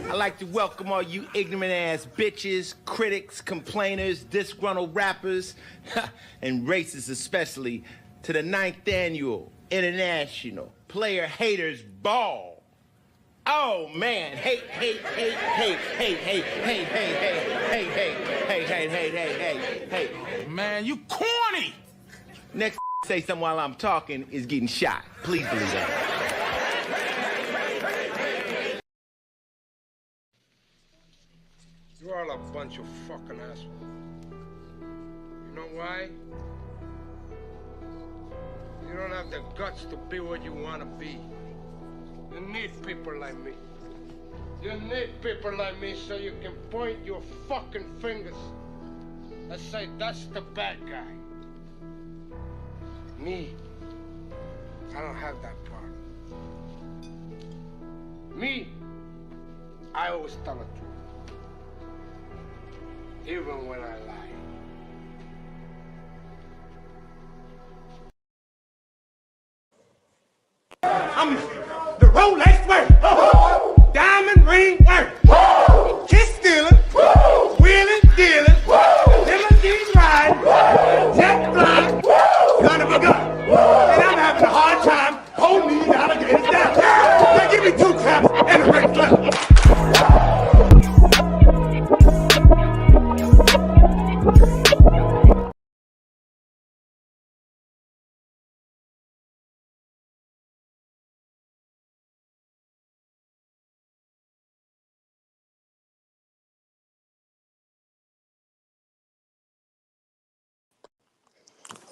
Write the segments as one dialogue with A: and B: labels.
A: I'd like to welcome all you ignorant ass bitches, critics, complainers, disgruntled rappers, and racists especially, to the 9th annual International Player Haters Ball. Oh man, hate, hate, hate, hate, hate, hate, hate, hate, hate, hate, hate, hate, hate, hate, hate, hate.
B: Man, you corny!
A: Next say something while I'm talking is getting shot. Please believe that.
C: You're all a bunch of fucking assholes. You know why? You don't have the guts to be what you want to be. You need people like me. You need people like me so you can point your fucking fingers and say, that's the bad guy. Me, I don't have that part. Me, I always tell the truth. Even when I lie.
D: I'm the Rolex worth, diamond ring worth, kiss stealing, wheeling dealing, limousine riding, jet flying, gonna be good. And I'm having a hard time holding these alligators down. Now give me 2 claps and a Ric Flair.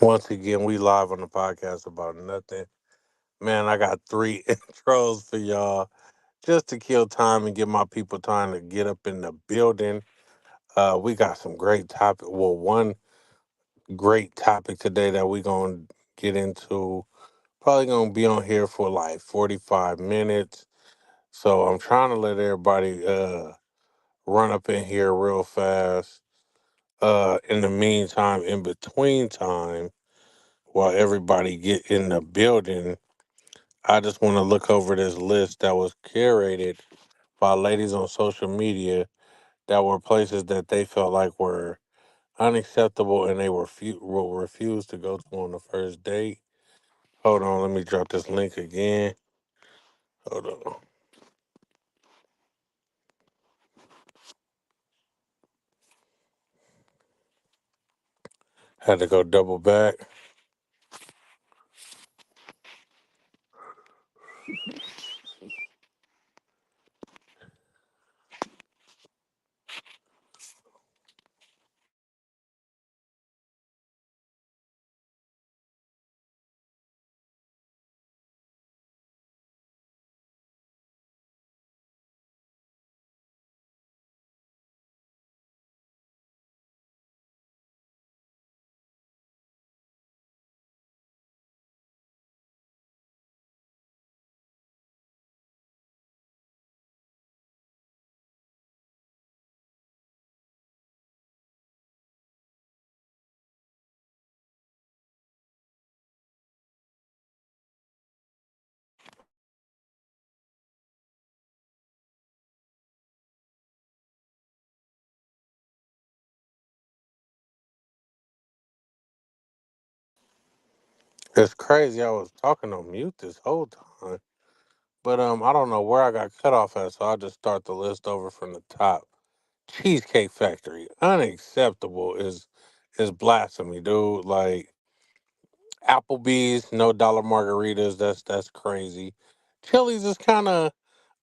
E: Once again, we live on the podcast about nothing. Man, I got 3 intros for y'all just to kill time and give my people time to get up in the building. We got some great topic. Well, one great topic today that we gonna get into. Probably gonna be on here for like 45 minutes. So I'm trying to let everybody run up in here real fast. In the meantime, in between time, while everybody get in the building, I just want to look over this list that was curated by ladies on social media that were places that they felt like were unacceptable and they were will refuse to go to on the first date. Hold on, let me drop this link again. Hold on. Had to go double back. It's crazy. I was talking on mute this whole time. But I don't know where I got cut off at, so I'll just start the list over from the top. Cheesecake Factory, unacceptable is blasphemy, dude. Like Applebee's, no dollar margaritas, that's crazy. Chili's is kind of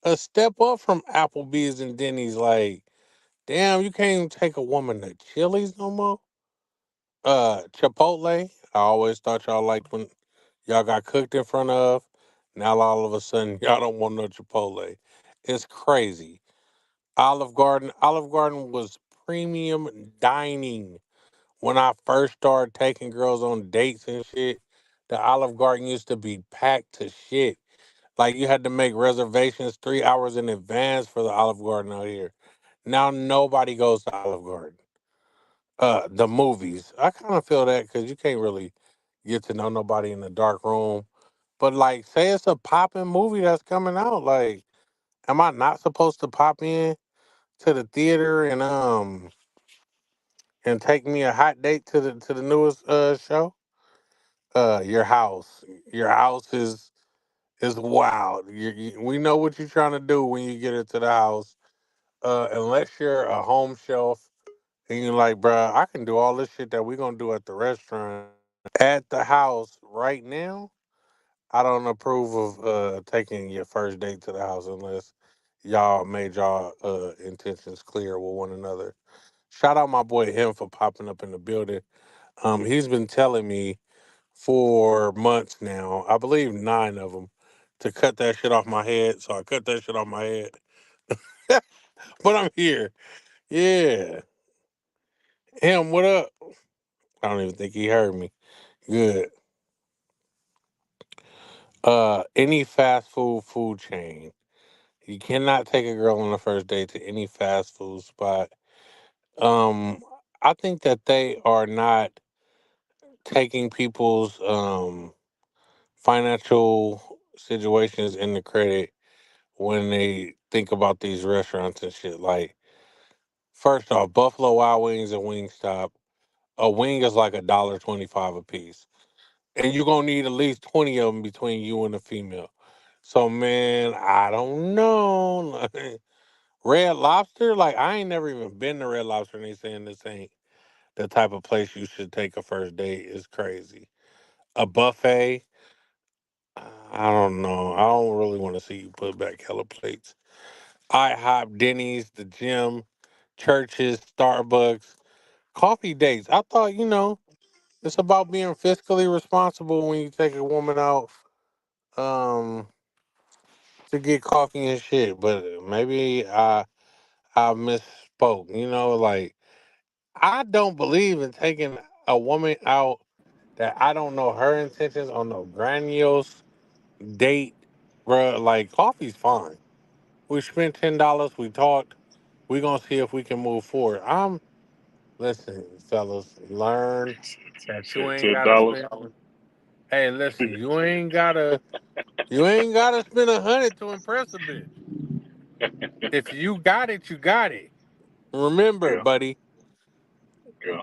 E: a step up from Applebee's and Denny's. Like, damn, you can't even take a woman to Chili's no more. Chipotle, I always thought y'all liked when y'all got cooked in front of. Now all of a sudden y'all don't want no Chipotle. It's crazy. Olive Garden was premium dining when I first started taking girls on dates and shit. The Olive Garden used to be packed to shit. Like you had to make reservations 3 hours in advance for the Olive Garden out here. Now nobody goes to Olive Garden. The movies, I kind of feel that because you can't really get to know nobody in the dark room. But like, say it's a popping movie that's coming out, like am I not supposed to pop in to the theater and take me a hot date to the newest show? Your house. Your house is wild. We know what you're trying to do when you get into the house. Unless you're a home shelf and you're like, bruh, I can do all this shit that we're gonna do at the restaurant at the house right now. I don't approve of taking your first date to the house unless y'all made y'all intentions clear with one another. Shout out my boy him for popping up in the building. He's been telling me for months now, I believe 9 of them, to cut that shit off my head. So I cut that shit off my head. But I'm here. Yeah. Him, what up? I don't even think he heard me. Good. Any fast food chain. You cannot take a girl on the first date to any fast food spot. Um, I think that they are not taking people's financial situations into credit when they think about these restaurants and shit. Like, first off, Buffalo Wild Wings and Wingstop, a wing is like $1.25 a piece, and you're gonna need at least 20 of them between you and the female. So, man, I don't know. Red Lobster, like I ain't never even been to Red Lobster, and they saying this ain't the type of place you should take a first date is crazy. A buffet, I don't know. I don't really want to see you put back hella plates. IHOP, Denny's, the gym, churches, Starbucks, coffee dates. I thought, it's about being fiscally responsible when you take a woman out um to get coffee and shit. But maybe I misspoke. Like I don't believe in taking a woman out that I don't know her intentions on no grandiose date, bruh. Like coffee's fine. We spent $10. We talked. We gonna see if we can move forward. Listen, fellas. Learn that you
B: Said
E: ain't gotta
B: $10.
E: spend. Hey, listen. You ain't gotta spend 100 to impress a bitch. If you got it, you got it. Remember,
B: Yeah,
E: buddy.
B: yeah.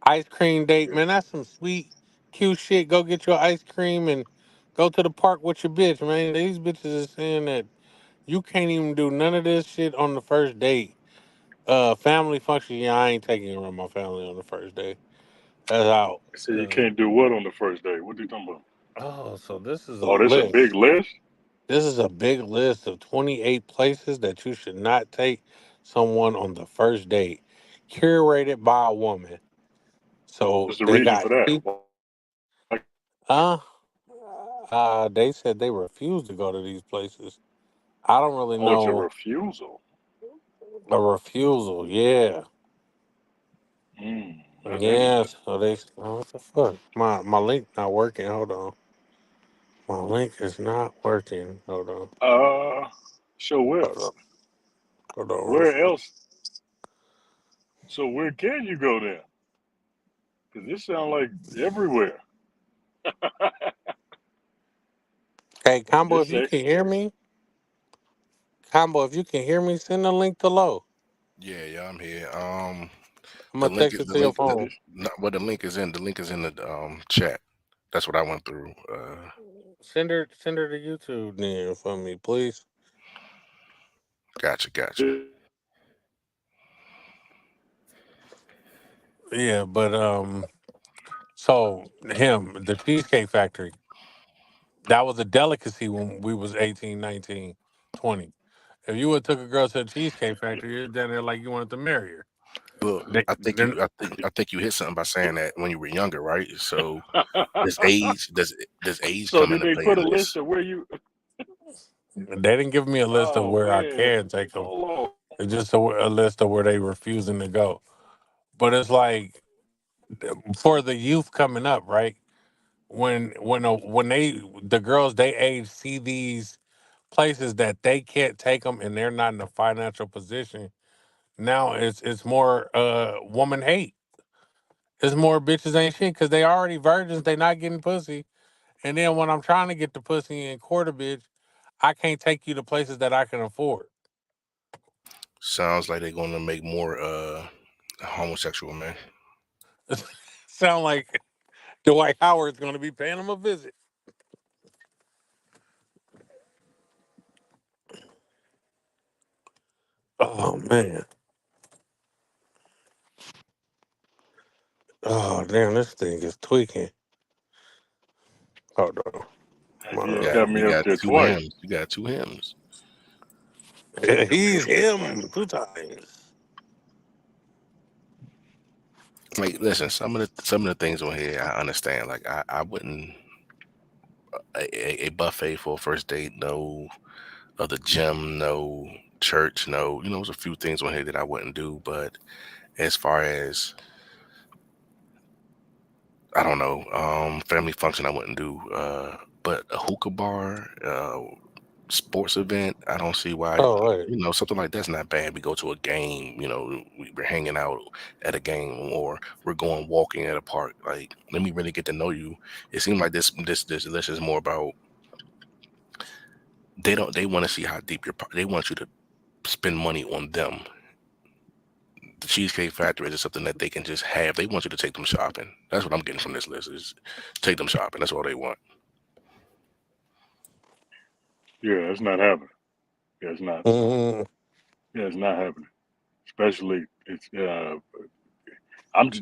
E: Ice cream date,
B: Yeah.
E: man. That's some sweet, cute shit. Go get your ice cream and go to the park with your bitch, man. These bitches are saying that you can't even do none of this shit on the first date. Family function, yeah, I ain't taking around my family on the first day. That's out.
B: I said you
E: 'Cause-
B: can't do what on the first day? What are you talking about?
E: oh, so this is a
B: Oh, that's a big
E: list.
B: list?
E: This is a big list of 28 places that you should not take someone on the first date, curated by a woman. So
B: What's the
E: they
B: reason
E: got,
B: for that? Like,
E: uh, they said they refuse to go to these places. I don't really
B: oh, it's a
E: know
B: refusal.
E: a refusal. Yeah,
B: That's
E: yeah.
B: interesting.
E: So what the fuck? My link not working. Hold on. My link is not working. Hold on.
B: Uh, so where?
E: Hold on. Hold on. Real
B: Where
E: quick.
B: else? So where can you go then? Because this sounds like everywhere.
E: Hey, Combo,
B: Just
E: if you
B: say,
E: can hear me, Combo, if you can hear me, send the link to low.
F: Yeah, yeah, I'm here.
E: I'm
F: The
E: gonna
F: link
E: text
F: is
E: it
F: the
E: to your
F: link. The,
E: phone.
F: not, well, the link is in the chat. That's what I went through.
E: Send her to YouTube then for me, please.
F: Gotcha, gotcha.
E: Yeah, but so the Cheesecake Factory, that was a delicacy when we was 18, 19, 20. If you would took a girl to the Cheesecake Factory, you're down there like you wanted to marry her.
F: Well,
E: Then
F: I think you hit something by saying that when you were younger, right? So does age
B: so
F: come
B: did
F: into
B: they
F: play
B: put
F: in
B: a list
F: this?
B: of where you?
E: they didn't give me a list of
B: Oh
E: where I
B: man,
E: can take them.
B: hold on.
E: It's just a list of where they refusing to go. But it's like for the youth coming up, right? When the girls they age see these places that they can't take them and they're not in a financial position. Now it's more woman hate. It's more bitches ain't shit because they already virgins. They not getting pussy. And then when I'm trying to get the pussy and court a bitch, I can't take you to places that I can afford.
F: Sounds like they're gonna make more homosexual men.
E: Sound like Dwight Howard's going to be paying him a visit. Oh man. Oh damn, this thing is tweaking. Hold on.
B: He
F: You
B: has
F: got
B: got me
F: you
B: up
F: got
B: there
F: two
B: twice.
F: hymns. You got two hymns.
E: He's him 2 times.
F: Like, listen, some of the things on here I understand. Like, I wouldn't a buffet for a first date, no. The gym, no. Church, no. There's a few things on here that I wouldn't do, but as far as I don't know, family function, I wouldn't do. But a hookah bar, sports event, I don't see why.
E: Oh wait.
F: Something like that's not bad. We go to a game, we're hanging out at a game, or we're going walking at a park. Like, let me really get to know you. It seems like this list is more about they want to see how deep they want you to spend money on them. The Cheesecake Factory is something that they can just have. They want you to take them shopping. That's what I'm getting from this list, is take them shopping. That's all they want.
B: Yeah, it's not happening. Yeah, it's not.
E: Mm,
B: Yeah, it's not happening. Especially, it's.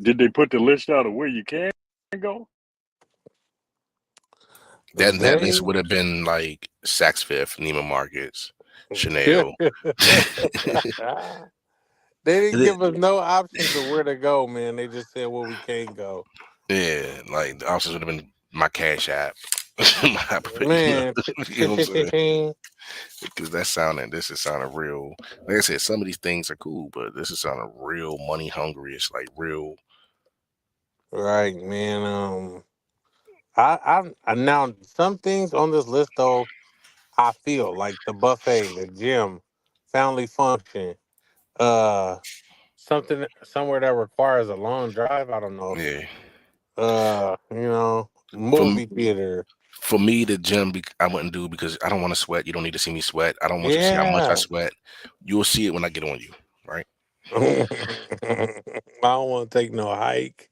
B: Did they put the list out of where you can go?
F: That list
E: they
F: would have been like Saks Fifth, Neiman Marcus, Chanel.
E: they didn't give us no options of where to go, man. They just said where we can't go.
F: Yeah, like the options would have been my Cash App.
E: Man,
F: You know what I'm saying? Because this is sounding real. Like I said, some of these things are cool, but this is sounding real money hungry. It's like real.
E: right, man. I now some things on this list though. I feel like the buffet, the gym, family function, uh, something somewhere that requires a long drive. I don't know.
F: Yeah. For
E: Movie theater.
F: for me, the gym I wouldn't do because I don't want to sweat. You don't need to see me sweat. I don't want you to see how much I
E: Yeah.
F: sweat. You'll see it when I get on you, right?
E: I don't want to take no hike.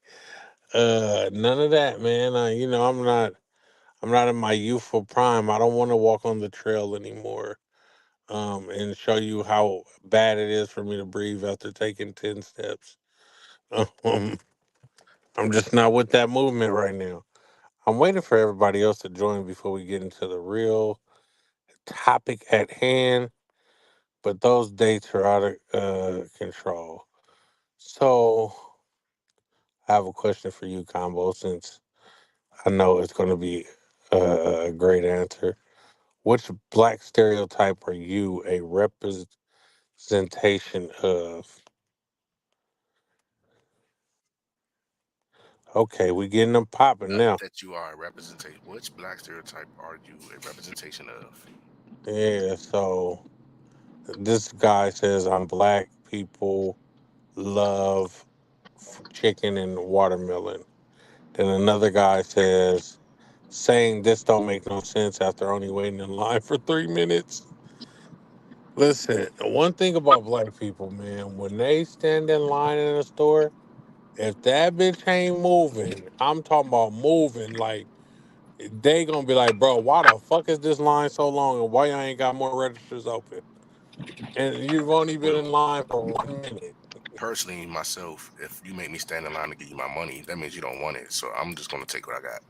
E: None of that, man. I'm not in my youthful prime. I don't want to walk on the trail anymore. And show you how bad it is for me to breathe after taking 10 steps. Um, I'm just not with that movement right now. I'm waiting for everybody else to join before we get into the real topic at hand. But those dates are out of control. So I have a question for you, Combo, since I know it's going to be a great answer. Which black stereotype are you a representation of? Okay, we getting them popping now.
F: That you are a representation. Which black stereotype are you a representation of?
E: Yeah, so this guy says I'm black. People love chicken and watermelon. Then another guy says saying this don't make no sense after only waiting in line for 3 minutes. Listen, one thing about black people, man, when they stand in line in a store, if that bitch ain't moving, I'm talking about moving, like they gonna be like, bro, why the fuck is this line so long and why y'all ain't got more registers open? And you've only been
F: Well,
E: in line for 1 minute.
F: personally, myself, if you make me stand in line to give you my money, that means you don't want it. So I'm just gonna take what I got.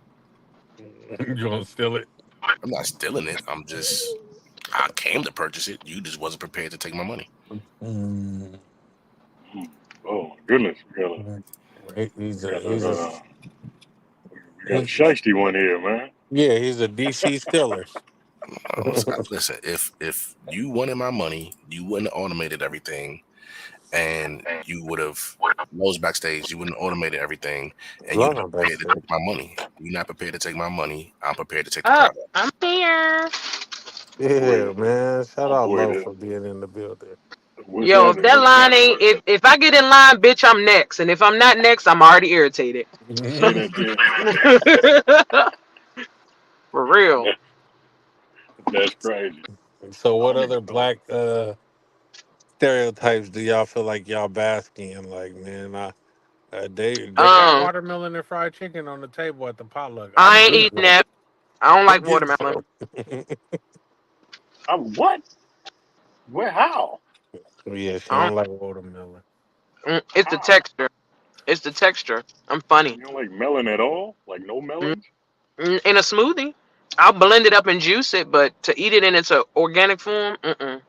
E: You gonna steal it?
F: I'm not stealing it. I came to purchase it. You just wasn't prepared to take my money.
E: Mm,
B: Oh my goodness,
E: he's
B: we
E: a
B: got
E: he's a
B: a
E: he,
B: shiesty one here, man.
E: yeah, he's a DC Steelers.
F: Listen, if you wanted my money, you wouldn't have automated everything, and you would have those backstage. You wouldn't have automated everything, and you'd
E: Love
F: be
E: him
F: prepared to
E: backstage.
F: take my money. You're not prepared to take my money. I'm prepared to take the
G: Oh,
F: product.
G: I'm here.
B: Boy,
E: Yeah, man. Shout
B: oh
E: out
B: boy,
E: Low for being in the building.
B: what's
G: Yo, if
B: happening?
G: that line ain't if I get in line, bitch, I'm next. And if I'm not next, I'm already irritated.
B: Say that again.
G: For real.
B: That's crazy.
E: So,
B: I
E: what
B: don't
E: other
B: even know.
E: black stereotypes do y'all feel like y'all basking in? Like, man, they got
G: Um,
E: watermelon and fried chicken on the table at the potluck.
G: I
E: I'm
G: ain't
E: getting
G: eating
E: some.
G: that. I don't
E: I'm
G: like
E: getting
G: watermelon.
E: some.
B: I'm what? Where? How?
E: Yeah, she
G: I
E: don't like watermelon.
G: it's the
B: How?
G: texture. It's the texture. I'm funny.
B: You don't like melon at all? Like no
G: Mm,
B: melons?
G: In a smoothie, I'll blend it up and juice it, but to eat it in its organic form, mm-mm.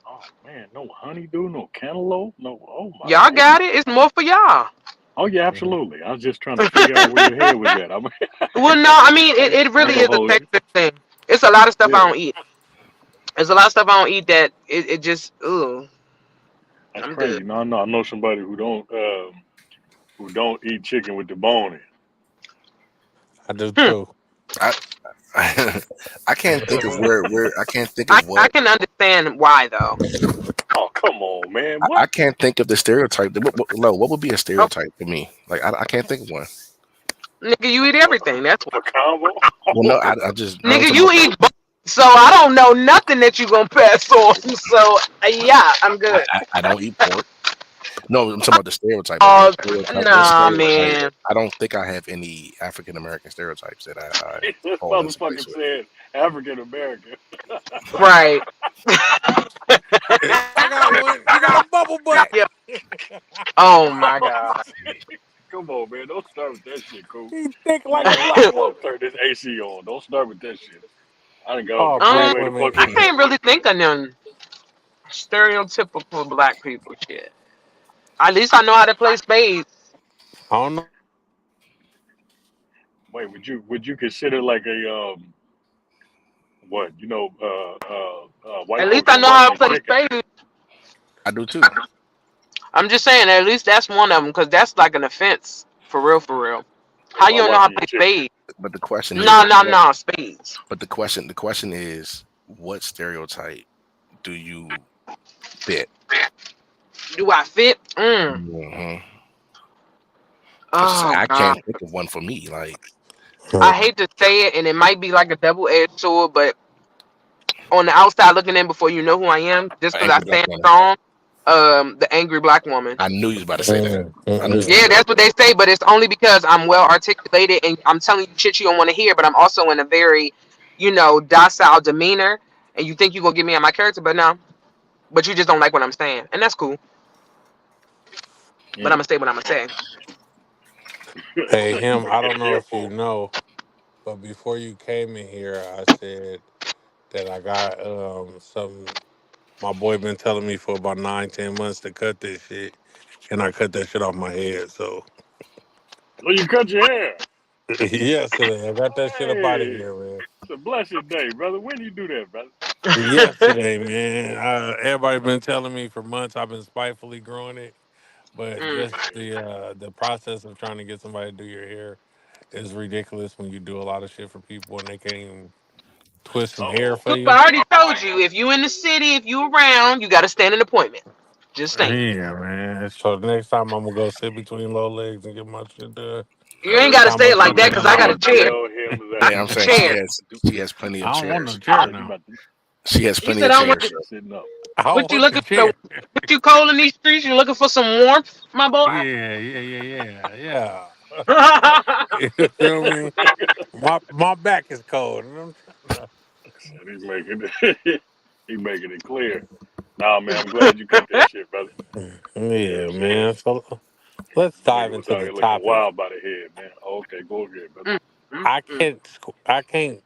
B: Oh man, no honeydew, no cantaloupe, no. Oh my
G: Y'all got
B: goodness.
G: it. It's more for y'all.
B: Oh yeah, absolutely. I was just trying to figure out where your head was at. I'm,
G: Well, no, I mean it
B: I ain't
G: really
B: gonna
G: is a
B: hold you.
G: texture thing. It's a lot of stuff I
B: Yeah,
G: don't eat. There's a lot of stuff I don't eat that it just ugh.
B: that's
G: I'm good.
B: crazy. No, no, I know somebody who don't eat chicken with the bone in.
E: I do
G: Hmm.
E: too.
F: I I can't think of where I can't think
G: I
F: of
G: I
F: what
G: can understand why though.
B: Oh come on, man.
F: I
B: What?
F: can't think of the stereotype. What would be a
G: Oh,
F: stereotype for me? Like I can't think of one.
G: nigga, you eat
B: What?
G: everything. That's why.
B: A combo?
F: Well, no, I just no. I'm
G: Nigga,
F: talking
G: you
F: about
G: eat both. So I don't know nothing that you gonna pass on. So yeah, I'm good.
F: I don't eat pork. No, I'm talking about the stereotype. Like
G: Oh
F: what
G: nah,
F: stereotype?
G: man.
F: I don't think I have any African American stereotypes that I
B: This
F: fall into place
B: motherfucker
F: with.
B: said African American.
G: Right.
E: I got one. You got a bubble butt.
G: Yeah. Oh my god.
B: Come on, man. Don't start with that shit, cool.
E: He thick like a
B: Man,
E: black
B: I'm gonna
E: woman.
B: turn this AC on. Don't start with that shit. I done got
E: Oh,
B: way,
E: black
G: um,
B: way the
E: women.
B: fuck
G: I
B: in there.
G: can't really think of them stereotypical black people shit. At least I know how to play spades.
E: I don't know.
B: Wait, would you consider like a what? White
G: At least
B: folks
G: I
B: don't
G: know
B: wash
G: how to
B: their
G: play
B: chicken.
G: spades.
F: I do too.
G: I'm just saying, at least that's one of them, because that's like an offense. For real, for real. How you
B: By
G: don't know how
B: washing
G: to
B: your
G: play
B: chicken.
G: spades?
F: But the question
G: No,
F: is,
G: no, no, spades.
F: but the question is, what stereotype do you fit?
G: Do I fit?
F: Hmm
G: Oh,
F: I
G: God.
F: can't think of one for me. Like
G: I hate to say it, and it might be like a double-edged sword, but on the outside looking in before you know who I am, just
F: an
G: because I
F: angry black
G: stand
F: woman.
G: strong, the angry black woman.
F: I knew you was about to say that.
E: Mm,
F: I knew you was
E: mm,
F: about
G: Yeah,
F: to say
G: that's what they say, but it's only because I'm well articulated and I'm telling you shit you don't want to hear, but I'm also in a very, docile demeanor, and you think you're going to get me on my character, but no. But you just don't like what I'm saying, and that's cool. But I'm
B: Mm.
G: going to say what I'm going to say.
E: Hey, him. I don't know
B: Yeah,
E: if you
B: for
E: know, but before you came in here, I said that I got some. My boy been telling me for about 9, 10 months to cut this shit, and I cut that shit off my head. So
B: well, you cut your hair.
E: yesterday, I got that shit up out of
B: Hey,
E: here, man.
B: it's a blessed day, brother. When do you do that, brother?
E: Yesterday, man. Everybody been telling me for months I've been spitefully growing it, but
G: Mm.
E: just the process of trying to get somebody to do your hair is ridiculous when you do a lot of shit for people and they can't even twist
B: Uh
E: some hair
B: oh.
E: for
G: I
E: you.
G: already told you, if you in the city, if you around, you got to stand an appointment. Just saying.
E: Yeah, man. So the next time I'm gonna go sit between low legs and get my shit done.
G: You ain't got to say
E: Combo
G: it like
E: keep
G: that
E: me
G: because
E: on
G: I
E: the
G: got a
B: I'ma
E: hook.
G: chair.
B: tell him
G: I
F: yeah.
B: that.
F: I'm
G: got a
F: saying
G: chair.
F: she has plenty
E: I
F: of
E: don't want no
F: chairs.
E: chair
B: You
E: now.
B: about to
F: She has
G: You
F: plenty
G: said
F: of
G: I don't want
F: chairs.
G: the,
B: be sitting up.
E: I don't
G: what you
E: want the
G: looking for?
E: chair.
G: What you cold in these streets? You looking for some warmth, my boy?
E: Yeah. You feel me? My back is cold. And I'm trying
B: And he's making it he making it clear. Nah, man, I'm glad you cut that shit, brother.
E: to...
B: You know what I'm
E: Yeah,
B: saying?
E: man. So let's dive
B: Nigga was
E: into
B: out
E: the
B: here looking
E: topic.
B: wild by the head, man. Okay, go ahead, brother.
G: Mm, mm,
E: I
G: mm.
E: can't I can't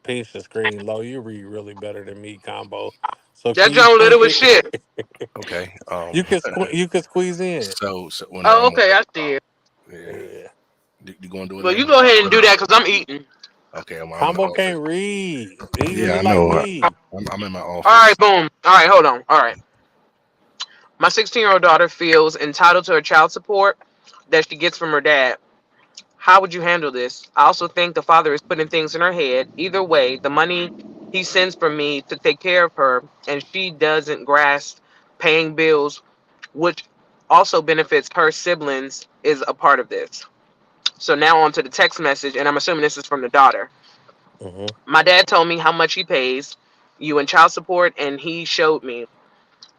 E: pinch the screen low. You read really better than me, combo. So
G: That
E: can you
G: John Little
E: pinch
G: was
E: it?
G: shit.
F: Okay.
E: You can squeeze in.
F: So when
G: Oh,
F: I'm
G: okay, I see it.
F: yeah,
E: Yeah.
F: you gonna do it
G: Well, you
F: now?
G: go ahead and do that because I'm eating.
F: Okay, I'm in the
E: Combo
F: office.
E: can't read. He
F: Yeah,
E: read
F: I
E: like
F: know.
E: me.
F: I'm in my
G: All right,
F: office.
G: boom. All right, hold on. All right. My 16-year-old daughter feels entitled to her child support that she gets from her dad. How would you handle this? I also think the father is putting things in her head. Either way, the money he sends for me to take care of her, and she doesn't grasp paying bills, which also benefits her siblings, is a part of this. So now on to the text message, and I'm assuming this is from the daughter.
E: Hmm.
G: My dad told me how much he pays you in child support, and he showed me.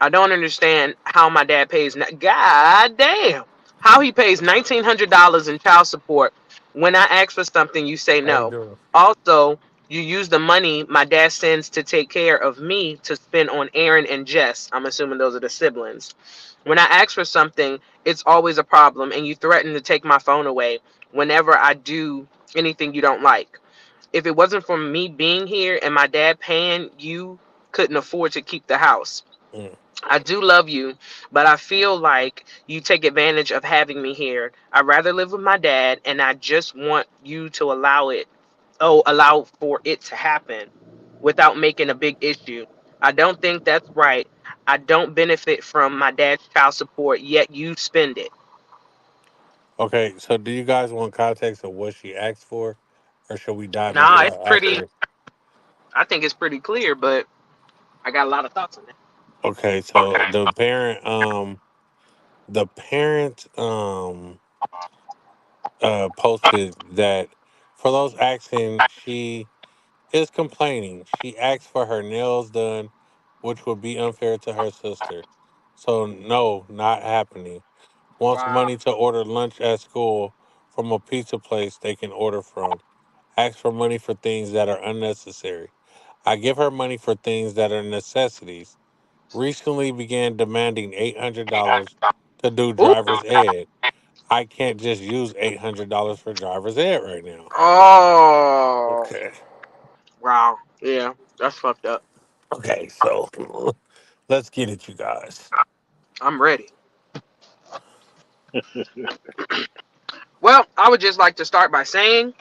G: I don't understand how my dad pays. God damn, how he pays $1,900 in child support. When I ask for something, you say
E: How you
G: no.
E: doing?
G: Also, you use the money my dad sends to take care of me to spend on Aaron and Jess. I'm assuming those are the siblings. When I ask for something, it's always a problem, and you threaten to take my phone away whenever I do anything you don't like. If it wasn't for me being here and my dad paying, you couldn't afford to keep the house.
E: Mm.
G: I do love you, but I feel like you take advantage of having me here. I'd rather live with my dad, and I just want you to allow for it to happen without making a big issue. I don't think that's right. I don't benefit from my dad's child support, yet you spend it.
E: Okay, so do you guys want context of what she asked for, or should we dive into
G: Nah, it's
E: that
G: pretty,
E: after?
G: I think it's pretty clear, but I got a lot of thoughts on that.
E: Okay, so the parent posted that for those asking, she is complaining. She asked for her nails done, which would be unfair to her sister. So no, not happening. Wants
G: Wow.
E: money to order lunch at school from a pizza place they can order from. Asks for money for things that are unnecessary. I give her money for things that are necessities. Recently began demanding $800 to do
G: Ooh.
E: driver's ed. I can't just use $800 for driver's ed right now.
G: Oh.
E: Okay.
G: Wow. Yeah, that's fucked up.
E: Okay, so let's get it, you guys.
G: I'm ready. Well, I would just like to start by saying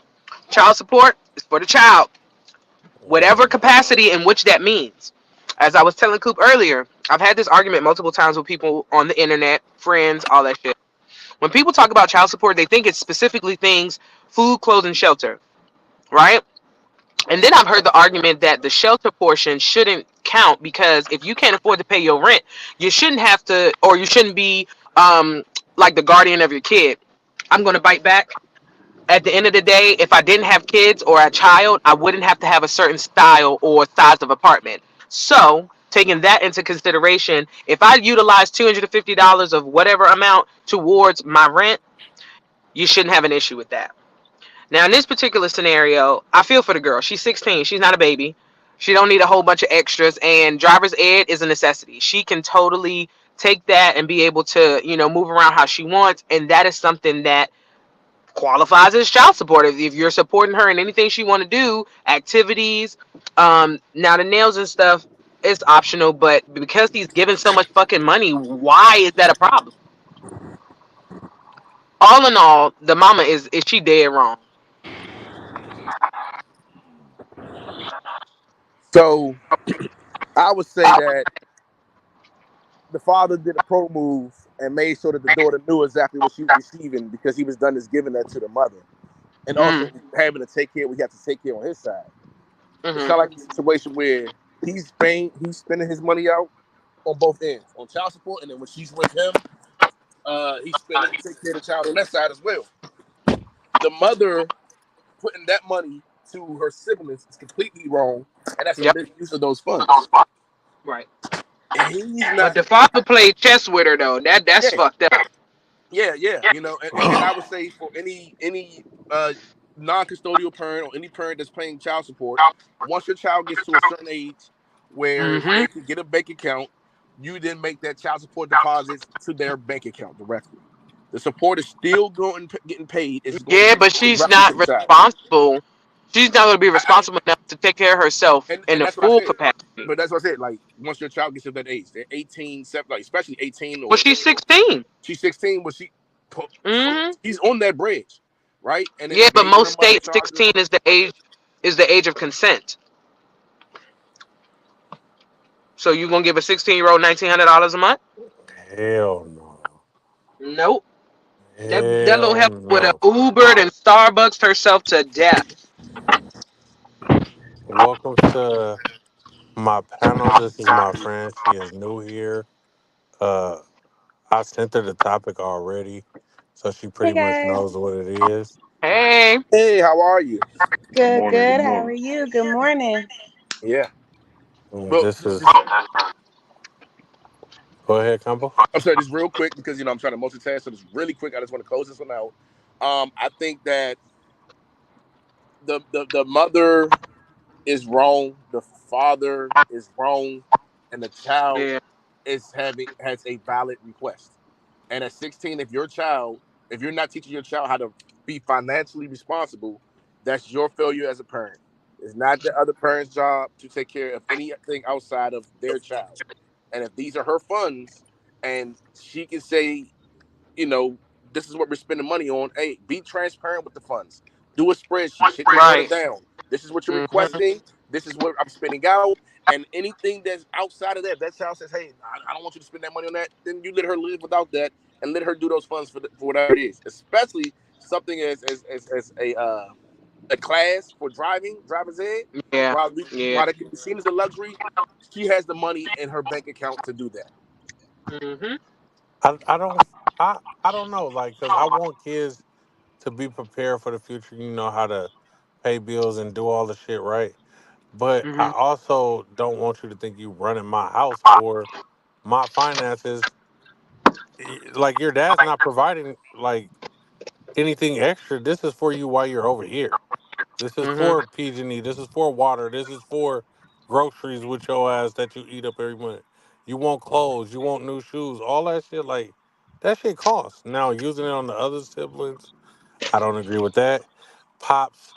G: child support is for the child, whatever
E: Mhm.
G: capacity in which that means. As I was telling Coop earlier, I've had this argument multiple times with people on the internet, friends, all that shit. When people talk about child support, they think it's specifically things food, clothes, and shelter, right? And then I've heard the argument that the shelter portion shouldn't count because if you can't afford to pay your rent, you shouldn't have to, or you shouldn't be like the guardian of your kid. I'm going to bite back. At the end of the day, if I didn't have kids or a child, I wouldn't have to have a certain style or size of apartment. So, taking that into consideration, if I utilize $250 of whatever amount towards my rent, you shouldn't have an issue with that. Now, in this particular scenario, I feel for the girl. She's 16. She's not a baby. She don't need a whole bunch of extras, and driver's ed is a necessity. She can totally take that and be able to, move around how she wants, and that is something that qualifies as child support. If you're supporting her in anything she want to do, activities, now the nails and stuff, it's optional. But because he's giving so much fucking money, why is that a problem? All in all, the mama is she dead wrong?
H: So I would say that the father did a pro move and made sure that the daughter knew exactly what she was receiving because he was done is giving that to the mother. And
G: Mm,
H: also having to take care, we have to take care on his side. It's
G: hmm
H: kind of like a situation where he's spending his money out on both ends, on child support, and then when she's with him, he's spending to take care of the child on that side as well. The mother putting that money to her siblings is completely wrong, and that's a
G: Yep.
H: misuse of those funds.
G: Right.
H: And he's
G: But
H: not,
G: the father played chess with her though. That's
H: yeah,
G: fucked up.
H: yeah. And I would say for any non-custodial parent or any parent that's paying child support, once your child gets to a certain age where
G: Hmm.
H: they can get a bank account, you then make that child support deposits to their bank account directly. The support is still going getting paid. It's going
G: Yeah,
H: to
G: but
H: go
G: she's
H: directly to
G: not
H: the child.
G: responsible. She's not going to be
H: I,
G: responsible enough to take care of herself in
H: and
G: the
H: that's what I
G: full
H: said.
G: capacity.
H: But that's what I said. Like once your child gets to that age, they're 18, like especially 18
G: Well,
H: or
G: she's 16.
H: she's 16, but
G: Hmm.
H: she's on that bridge, right? And then
G: Yeah,
H: the
G: but
H: baby and her
G: most
H: mother
G: states
H: charge her.
G: 16 is the age of consent. So you gonna give a 16-year-old $1,900 a month?
E: Hell no.
G: Nope. That little
E: Hell
G: help would have
E: no.
G: Ubered and Starbucks herself to death.
E: Welcome to my panel. This is my friend. She is new here. I sent her the topic already, so she
I: Hey
E: pretty much
I: guys.
E: knows what it is.
G: Hey.
H: Hey, how are you?
I: Good,
B: Morning, good
I: good. How
B: morning.
I: are you? Good morning.
H: Yeah. Well,
E: This is.
H: just
E: Go ahead, Combo.
H: I'm sorry, just real quick because I'm trying to multitask. So just really quick, I just want to close this one out. I think that the mother is wrong, the father is wrong, and the child
G: Yeah.
H: has a valid request. And at 16, if you're not teaching your child how to be financially responsible, that's your failure as a parent. It's not the other parent's job to take care of anything outside of their child. And if these are her funds, and she can say, you know, this is what we're spending money on. Hey, be transparent with the funds. Do a spreadsheet. Sit your daughter
G: Right.
H: down. This is what you're
G: Mm-hmm.
H: requesting. This is what I'm spending out. And anything that's outside of that, if that child says, hey, I don't want you to spend that money on that, then you let her live without that and let her do those funds for whatever it is. Especially something as a class for driver's ed,
G: Yeah.
H: while
G: Yeah.
H: while that can be seen as a luxury, she has the money in her bank account to do that.
G: Mm-hmm.
E: I don't. I don't know. Like, cause I want kids to be prepared for the future. You know how to pay bills and do all the shit right. But I
G: Mm-hmm.
E: also don't want you to think you running my house or my finances. Like your dad's not providing like anything extra. This is for you while you're over here. This is
G: Mm-hmm.
E: for PG&E. This is for water. This is for groceries with your ass that you eat up every month. You want clothes. You want new shoes. All that shit, like, that shit costs. Now, using it on the other siblings, I don't agree with that. Pops,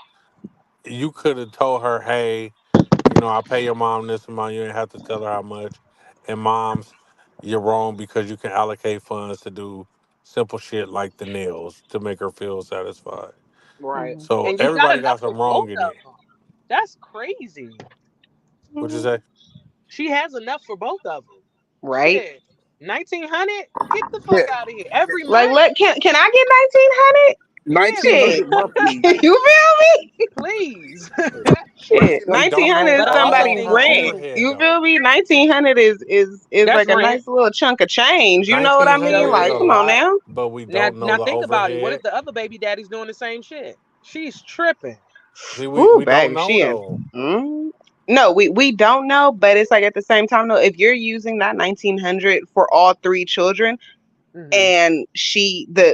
E: you could have told her, hey, I pay your mom this amount. You didn't have to tell her how much. And moms, you're wrong because you can allocate funds to do simple shit like the nails to make her feel satisfied.
G: Right.
I: Mhm.
E: So
G: And you got
E: everybody
G: enough
E: got
G: for
E: some
G: both
E: wrong in
G: of
E: it.
G: them. That's crazy.
E: What'd you
I: Mhm.
E: say?
G: She has enough for both of them.
I: Right.
G: Shit. 1,900? Get the
H: Yeah,
G: fuck out of here. Every
I: Like,
G: month?
I: can I get 1,900?
G: Yeah,
I: Shit.
H: 1,900 monthly.
I: You feel me?
G: please.
I: Shit.
E: We don't
I: 1,900
E: know
I: is
G: But I also
E: all
I: somebody
G: think
E: her
I: rent.
G: too,
E: overhead
I: You
E: though.
I: feel me? 1,900 is
G: that's
I: like a
G: rent.
I: nice little chunk of change. You know what I mean?
E: $1,900 is
I: Like,
E: a
G: So
I: come on
E: lot,
I: now.
E: but we
G: now
E: don't know
G: now
E: the
G: think about it. What if
E: overhead.
G: the other baby daddy's doing the same shit? She's tripping.
E: See, we
I: Whoo,
E: we don't
I: baby,
E: know
I: she in.
E: though.
I: No, we don't know, but it's like at the same time, though, if you're using that 1,900 for all three children,
G: Mm-hmm.
I: and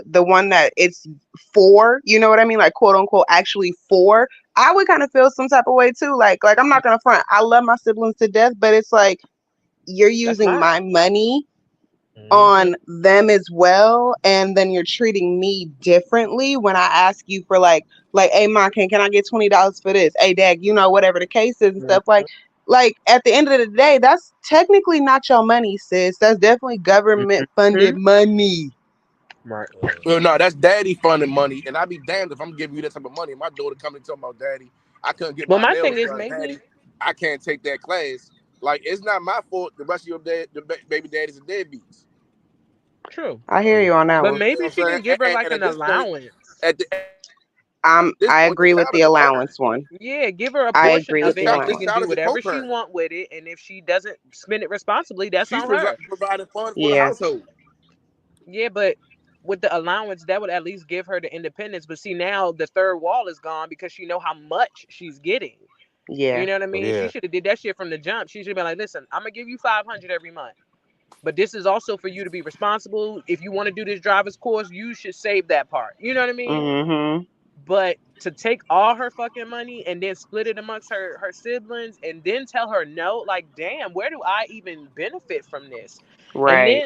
I: the one that it's for, you know what I mean, like quote unquote actually for, I would kind of feel some type of way too. Like I'm not gonna front, I love my siblings to death, but it's like you're
G: That's
I: using
G: mine.
I: my money
G: Mm-hmm.
I: on them as well, and then you're treating me differently when I ask you for like hey ma, can I get $20 for this, hey dad, whatever the case is and stuff. Like at the end of the day, that's technically not your money, sis. That's definitely government funded
G: Mm-hmm.
I: money.
G: Right.
H: Well, no, that's daddy funding money, and I'd be damned if I'm giving you that type of money. My daughter coming and talking about, daddy, I couldn't get
G: Well,
H: my
G: my thing
H: nails
G: is
H: done.
G: maybe
H: Daddy, I can't take that class. Like, it's not my fault. The rest of your baby daddies are deadbeats.
G: true.
I: I hear you on that
G: But
I: one.
H: You know
G: maybe
H: what I'm
G: she
H: saying?
G: can give her like
H: And
G: an
H: at this point,
G: allowance.
H: at this
I: I
H: point, the
I: agree with
H: child
I: the
H: is a co-parent.
I: allowance one.
G: Yeah, give her a
I: I
G: portion
I: agree
H: This
I: with
G: of
I: the
G: it,
H: child,
G: and she
H: this
G: can
I: allowance.
H: child
G: do
H: is a
G: whatever she
H: co-parent.
G: want with it. And if she doesn't spend it responsibly, that's
H: She's
G: on her.
H: providing funds for the
I: Yeah.
H: household.
G: Yeah, but with the allowance, that would at least give her the independence. But see, now the third wall is gone because she know how much she's getting. You
I: Yeah.
G: know what I mean? She
E: Yeah.
G: should have did that shit from the jump. She should have been like, listen, I'm gonna give you 500 every month. But this is also for you to be responsible. If you want to do this driver's course, you should save that part. You know what I mean?
I: Mm-hmm.
G: But to take all her fucking money and then split it amongst her siblings and then tell her no, like damn, where do I even benefit from this? And
I: Right.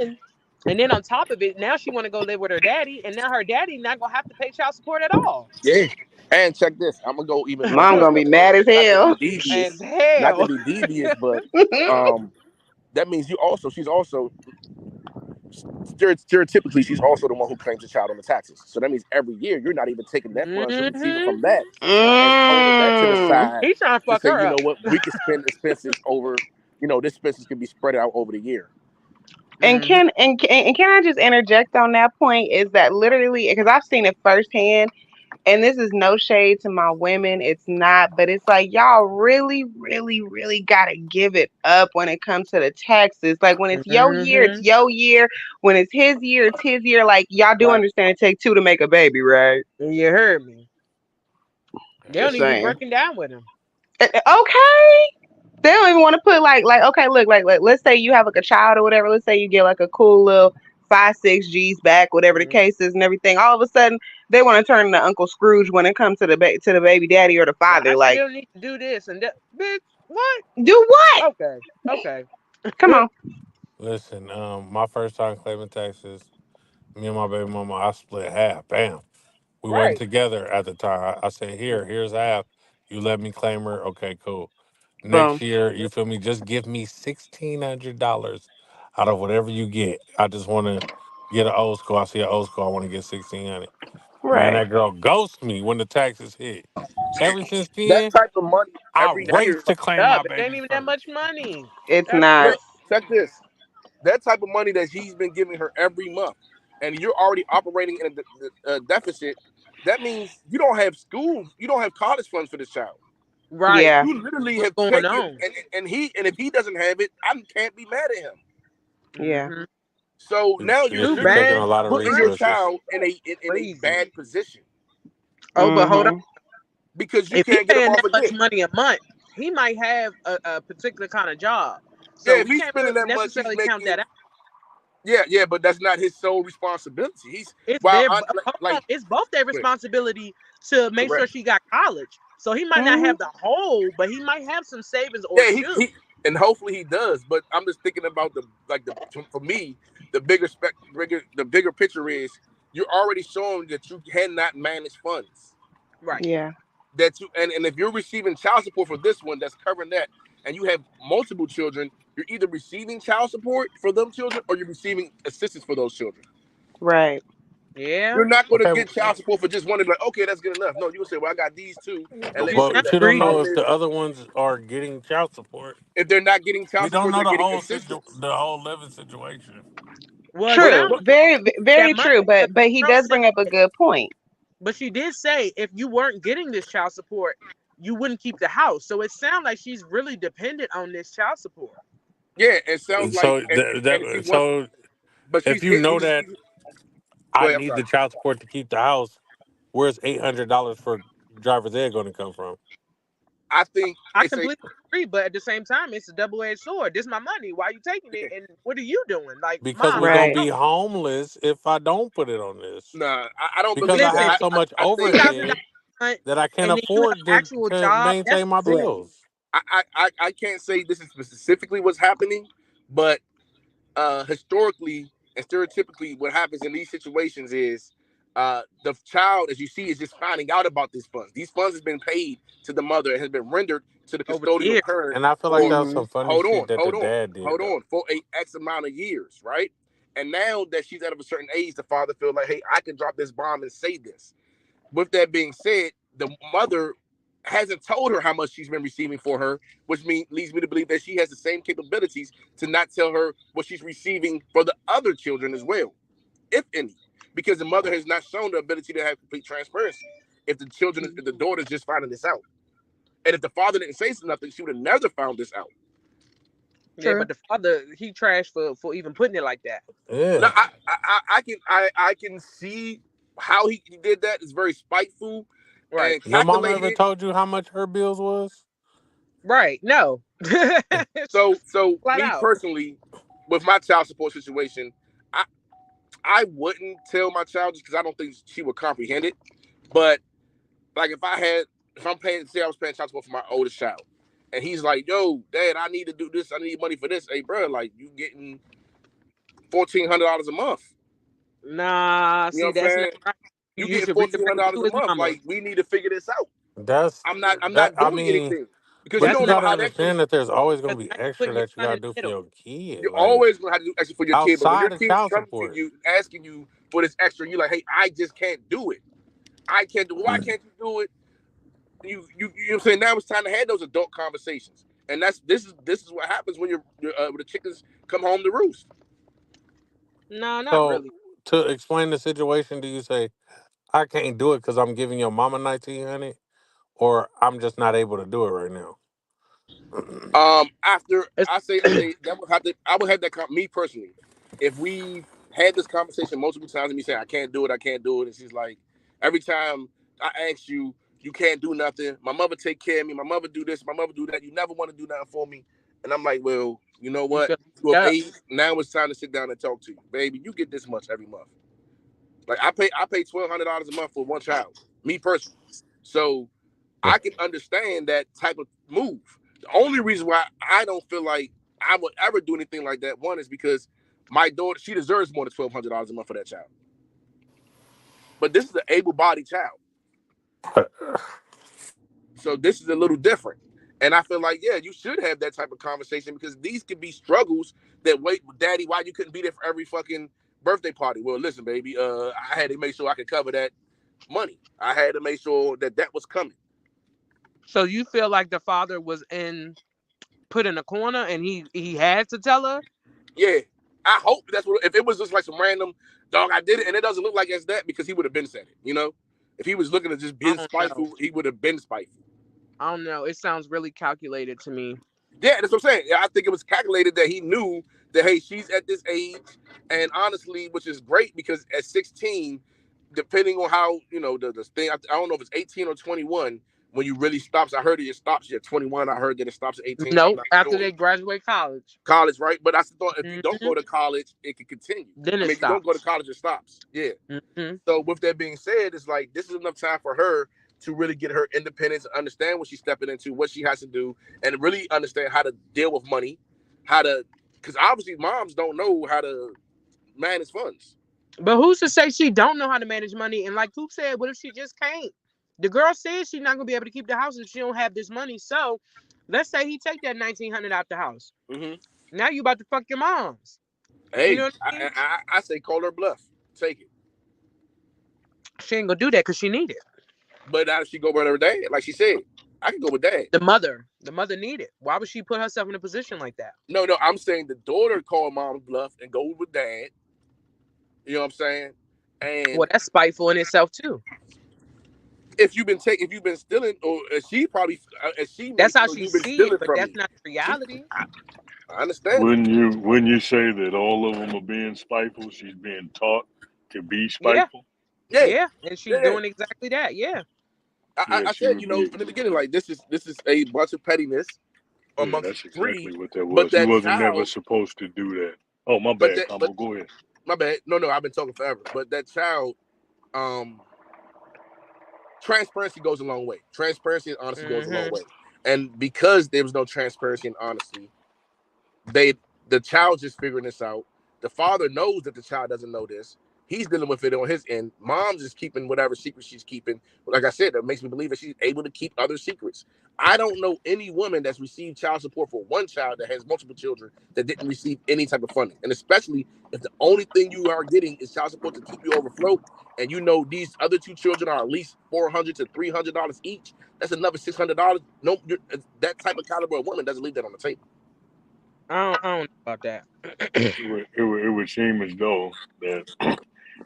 G: then on top of it, now she want to go live with her daddy, and now her daddy not gonna have to pay child support at all.
H: Yeah. And check this. I'm gonna go even one
I: Mom gonna be
H: step
I: mad
H: further.
I: as
H: Not to be
I: hell.
G: As
H: devious. Not to
G: hell.
H: be devious, but that means she's also stereotypically she's also the one who claims the child on the taxes. So that means every year you're not even taking that funds you're receiving
G: Mm-hmm.
H: from that and holding that to the
I: Mm.
H: side
G: He trying to
H: to
G: fuck
H: say,
G: her
H: you know
G: up.
H: what, we can spend expenses over, this expenses can be spread out over the year.
I: And
G: Mm-hmm.
I: can I just interject on that point? Is that literally, because I've seen it firsthand, and this is no shade to my women, it's not, but it's like y'all really, really, really gotta give it up when it comes to the taxes. Like when it's your year, it's
G: Mm-hmm.
I: your year. When it's his year, it's his year. Like y'all do
H: Right.
I: understand it take two to make a baby, right?
G: You heard me. They don't
I: Just
G: even be
I: saying.
G: breaking down with him.
I: Okay. They don't even want to put like okay, look, like let's say you have like a child or whatever. Let's say you get like a cool little 5, 6 G's back, whatever the
G: Mhm.
I: case is, and everything. All of a sudden, they want to turn into Uncle Scrooge when it comes to the baby daddy or the
G: Well,
I: father.
G: I
I: Like,
G: still need to do this and that. Bitch, what?
I: do what?
G: Okay. Okay.
I: Come on.
E: Listen, my first time claiming taxes, me and my baby mama, I split half. Bam. We wasn't
G: Right.
E: together at the time. I said, here's half. You let me claim her. Okay, cool. Next
I: Boom.
E: year, you feel me? Just give me $1,600 out of whatever you get. I just want to get an old school. I see an old school. I want to get 1,600. Man,
I: Right.
E: that girl ghosts me when the taxes hit. Ever since
H: That
E: then,
H: type of money
E: I
H: every
G: That's
E: race
H: year.
E: to claim
G: up.
E: my
G: It ain't
E: baby
G: even that
E: first.
G: much money.
I: It's
G: That's
I: not.
H: Look, check this. That type of money that he's been giving her every month, and you're already operating in a deficit. That means you don't have school, you don't have college funds for this child.
G: right.
I: Yeah.
H: You literally
G: What's
H: have
G: going
H: checked your
G: on?
H: and if he doesn't have it, I can't be mad at him.
I: Yeah.
G: Mm-hmm.
H: So now you're
E: Yes,
G: Too
E: you're
H: literally
E: taking
G: bad.
E: a lot of
H: putting your
E: resources.
H: child in a
G: Crazy.
H: bad position
G: Oh, but hold on.
I: Mm-hmm.
H: because you
G: If he
H: can't get up
G: paying
H: off
G: that
H: of
G: much
H: debt.
G: money a month, he might have a particular kind of job. So
H: Yeah, if
G: we
H: he's
G: can't
H: spending that much, he's
G: necessarily count that
H: making
G: out.
H: yeah, but that's not his sole responsibility. He's
G: It's
H: while
G: their
H: I,
G: hold on.
H: like
G: It's both their responsibility to make sure
H: correct.
G: she got college. So he might not
I: Mm-hmm.
G: have the whole, but he might have some savings or
H: Yeah,
G: should.
H: he and hopefully he does. But I'm just thinking about the for me the bigger picture is you're already showing that you cannot manage funds.
G: Right.
I: Yeah.
H: That you and if you're receiving child support for this one that's covering that, and you have multiple children, you're either receiving child support for them children or you're receiving assistance for those children.
I: Right.
G: Yeah.
H: You're not going to
E: Okay,
H: get child support for just one and be like, okay, that's good enough. No, you're going to say, well, I got these two, and let me
G: It's
H: see
E: but
G: not
H: what
E: you
H: that. The
E: don't
G: free.
E: know
H: problem
E: if
H: is,
E: the other ones are getting child support.
H: if they're not getting
E: We
H: child
E: don't
H: support,
E: know
H: they're
E: the
H: getting
E: whole
H: assistance.
E: the whole living situation.
G: Well, it
H: But
I: True.
G: sounds
H: but
G: like
I: Very
G: that money
I: true.
G: because
I: But he
G: the girl
I: does
G: said,
I: bring up a good point.
G: but she did say if you weren't getting this child support, you wouldn't keep the house. So it sounds like she's really dependent on this child support.
H: yeah, it sounds like,
E: So
H: and she wants,
E: so
H: but
E: if
H: she's
E: you
H: hitting.
E: know that
H: Go
E: I
H: ahead. I'm
E: need
H: sorry.
E: the child support to keep the house, where's $800 for driver's ed going to come from?
H: I think
G: I
H: it's a
G: completely agree, but at the same time, it's a double-edged sword. This is my money. Why are you taking it? And what are you doing? Like,
E: Because
G: mom,
E: we're
G: let me
E: gonna
I: Right.
G: know.
E: be homeless if I don't put it on this.
H: nah. I don't
E: Because
H: believe
E: I
H: that.
E: have
G: Listen,
E: so much
H: I think
G: $3,000
E: overhead
G: a month,
E: that I can't
G: and then you have
E: afford
G: an actual
E: to
G: job. That's
E: maintain my
G: crazy.
E: bills.
H: I can't say this is specifically what's happening, but historically and stereotypically, what happens in these situations is the child, as you see, is just finding out about these funds. These funds has been paid to the mother and has been rendered to the
G: Over the
H: custodial
G: years.
H: parent
E: And I feel like
H: for
E: that was
I: Mm-hmm.
E: some funny shit that the dad did
H: hold
E: though.
H: on for a X amount of years, right? And now that she's out of a certain age, the father feels like, hey, I can drop this bomb and say this. With that being said, the mother hasn't told her how much she's been receiving for her, which leads me to believe that she has the same capabilities to not tell her what she's receiving for the other children as well, if any, because the mother has not shown the ability to have complete transparency. If the daughter's just finding this out, and if the father didn't say nothing, she would have never found this out.
G: Yeah,
I: True.
G: but the father, he trashed for even putting it like that.
H: No,
E: Yeah.
H: I can see how he did that. It's very spiteful
G: Right.
H: and
E: Your mama ever
H: calculated.
E: told you how much her bills was?
G: Right. No.
H: So
G: Flat
H: me
G: out.
H: personally, with my child support situation, I I wouldn't tell my child just because I don't think she would comprehend it. But like if I'm paying, say I was paying child support for my oldest child, and he's like, "Yo, Dad, I need to do this. I need money for this." Hey, bro, like you getting $1,400 a month.
G: Nah,
H: You know
G: see,
H: what I'm
G: that's not
H: saying?
G: right.
H: You
G: You
H: getting
G: should read the
H: fourteen hundred
G: paper
H: dollars
G: to
H: a
G: his
H: month.
G: mama.
H: Like we need to figure this out.
E: That's
H: I'm
E: that
H: not
E: I
H: doing
E: mean,
H: anything because you
E: but
G: That's
E: you
H: don't
G: not
H: know
E: gotta
H: how that can.
E: understand that there's always gonna
G: because
E: be
G: now you're
E: extra
G: putting your
E: that you
G: son
E: gotta
G: in
E: do
G: the
E: for
G: middle.
E: your kid.
H: You're
E: Like
H: always gonna have to do extra for your kid. But when your
E: outside of
H: kid
E: child
H: comes to
E: support.
H: you asking you for this extra, you're like, "Hey, I just can't do it. I can't do. Why can't you do it?" You know what I'm saying? Now it's time to have those adult conversations, and this is what happens when when the chickens come home to roost.
G: No, not
E: So
G: really.
E: to explain the situation, do you say I can't do it because I'm giving your mama 1900, or I'm just not able to do it right now?
H: After
G: It's
H: I say that would have to I would have that me personally. If we had this conversation multiple times and me saying I can't do it, and she's like, every time I ask you, You can't do nothing. My mother take care of me. My mother do this. My mother do that. You never want to do nothing for me. And I'm like, well, you know what? You of age, now it's time to sit down and talk to you, baby. You get this much every month. Like I pay $1,200 a month for one child, me personally. So I can understand that type of move. The only reason why I don't feel like I would ever do anything like that, one, is because my daughter, she deserves more than $1,200 a month for that child. But this is an able-bodied child. So this is a little different. And I feel like, yeah, you should have that type of conversation because these could be struggles that, wait, Daddy, why you couldn't be there for every fucking birthday party? Well, listen, baby, I had to make sure I could cover that money. I had to make sure that was coming.
G: So you feel like the father was put in a corner and he had to tell her?
H: Yeah. I hope that's what, if it was just like some random, dog, I did it, and it doesn't look like it's that because he would have been said it, you know? If he was looking to just be spiteful, he would have been spiteful.
G: I don't know. It sounds really calculated to me.
H: Yeah, that's what I'm saying. I think it was calculated that he knew that, hey, she's at this age. And honestly, which is great because at 16, depending on how, you know, the thing, I don't know if it's 18 or 21, when you really stops. I heard it stops at 21. I heard that it stops at 18.
G: No, after they graduate college.
H: College, right? But I thought if you don't go to college, it can continue.
G: Then
H: if you don't go to college, it stops. Yeah. So with that being said, it's like this is enough time for her to really get her independence, understand what she's stepping into, what she has to do, and really understand how to deal with money, because obviously moms don't know how to manage funds.
G: But who's to say she don't know how to manage money? And like Coop said, what if she just can't? The girl says she's not gonna be able to keep the house if she don't have this money. So let's say he take that $1,900 out the house. Now you about to fuck your moms.
H: Hey, you know what I mean? I say call her bluff. Take it.
G: She ain't gonna do that because she need it.
H: But now she go with her dad, like she said. I can go with dad.
G: The mother need it. Why would she put herself in a position like that?
H: No, I'm saying the daughter call mom's bluff and go with dad. You know what I'm saying? And
G: well, that's spiteful in itself too.
H: If you've been stealing, or she probably,
G: that's how she sees it, but that's not reality.
H: I understand.
B: When you say that all of them are being spiteful, she's being taught to be spiteful.
G: Yeah, and she's doing exactly that. Yeah.
H: I said, you know, from the beginning, like this is a bunch of pettiness amongst
B: that's exactly
H: three.
B: What that was. He wasn't never supposed to do that. Oh, my bad. Go ahead.
H: My bad. No, I've been talking forever. But that child, transparency goes a long way. Transparency and honesty goes a long way. And because there was no transparency and honesty, the child just figuring this out. The father knows that the child doesn't know this. He's dealing with it on his end. Mom's just keeping whatever secret she's keeping. Like I said, that makes me believe that she's able to keep other secrets. I don't know any woman that's received child support for one child that has multiple children that didn't receive any type of funding. And especially if the only thing you are getting is child support to keep you afloat, and you know these other two children are at least $400 to $300 each, that's another $600. No, that type of caliber of woman doesn't leave that on the table.
G: I don't know about that.
B: It would seem as though that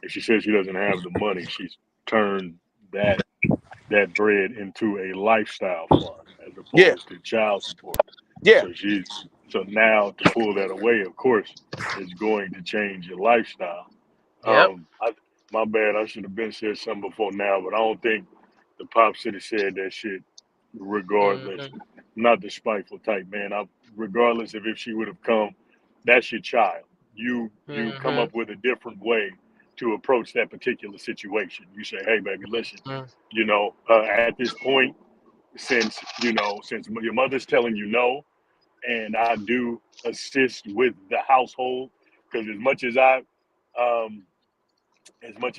B: if she says she doesn't have the money, she's turned that bread into a lifestyle fund as opposed to child support.
H: Yeah.
B: So now to pull that away, of course, is going to change your lifestyle.
G: Yep.
B: My bad. I should have been said something before now, but I don't think the pop should have said that shit. Regardless, not the spiteful type, man. Regardless of if she would have come, that's your child. You come up with a different way to approach that particular situation. You say, hey, baby, listen, you know, at this point, since your mother's telling you no, and I do assist with the household, because as much as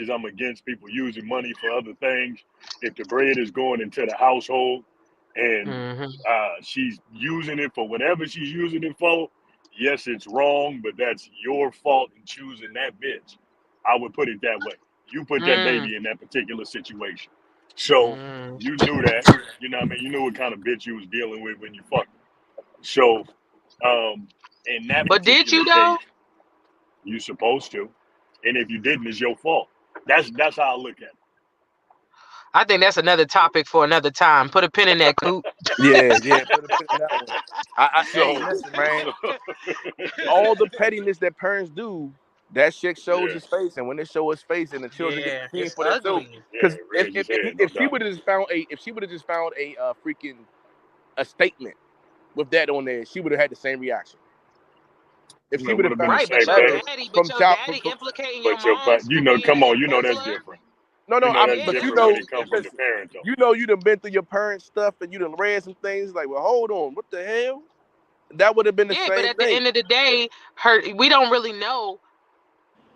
B: I'm against people using money for other things, if the bread is going into the household and she's using it for whatever she's using it for, yes, it's wrong, but that's your fault in choosing that bitch. I would put it that way. You put that baby in that particular situation. So you knew that, you know what I mean? You knew what kind of bitch you was dealing with when you fucked her. So, in that
G: but did you though?
B: Case, you supposed to. And if you didn't, it's your fault. That's how I look at it.
G: I think that's another topic for another time. Put a pin in that, Coop.
H: Yeah. Put a pin in that one. Hey, listen, man. All the pettiness that parents do that shit shows
B: Yeah,
H: his face, and when it shows his face, and the children get
G: Yeah,
H: to see him
G: it's
H: for themselves,
G: ugly.
B: yeah,
H: because
B: red his head, no
H: if she
B: doubt.
H: would have just found a freaking a statement with that on there, she would have had the same reaction. If she
B: It
H: would
B: would
H: have
B: have been
H: found
B: the
G: Right, but
B: same
G: your
H: letters
B: thing.
G: daddy,
H: from child from,
G: implicating your
B: But your,
G: mom's for being
B: come
G: an
B: on, you know that's
G: embezzler.
B: different.
H: no,
B: You know that's
G: Yeah,
H: but
G: that's
H: you
B: different when
H: know,
B: it comes from the
H: listen,
B: parent, though.
H: you done been through your parents' stuff, and you done read some things like, well, hold on, what the hell? That would have been the
G: yeah. But
H: same
G: at the
H: thing.
G: end of the day, we don't really know.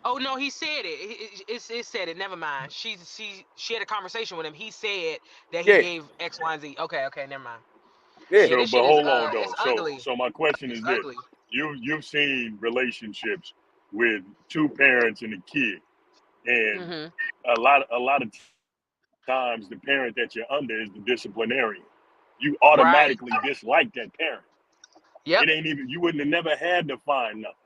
G: Oh no, he said it. It said it. Never mind. She had a conversation with him. He said that he
H: Yeah,
G: gave X, Y, and Z. Okay, never mind.
H: yeah.
G: Yeah,
B: So,
G: this
B: but
G: shit is
B: hold on
G: it's
B: though.
G: ugly.
B: So my question
G: It's
B: is this:
G: ugly.
B: you've seen relationships with two parents and a kid, and
G: Mhm.
B: a lot of times the parent that you're under is the disciplinarian. You
G: Right.
B: automatically dislike that parent.
G: Yep.
B: It ain't even, you wouldn't have never had to find nothing.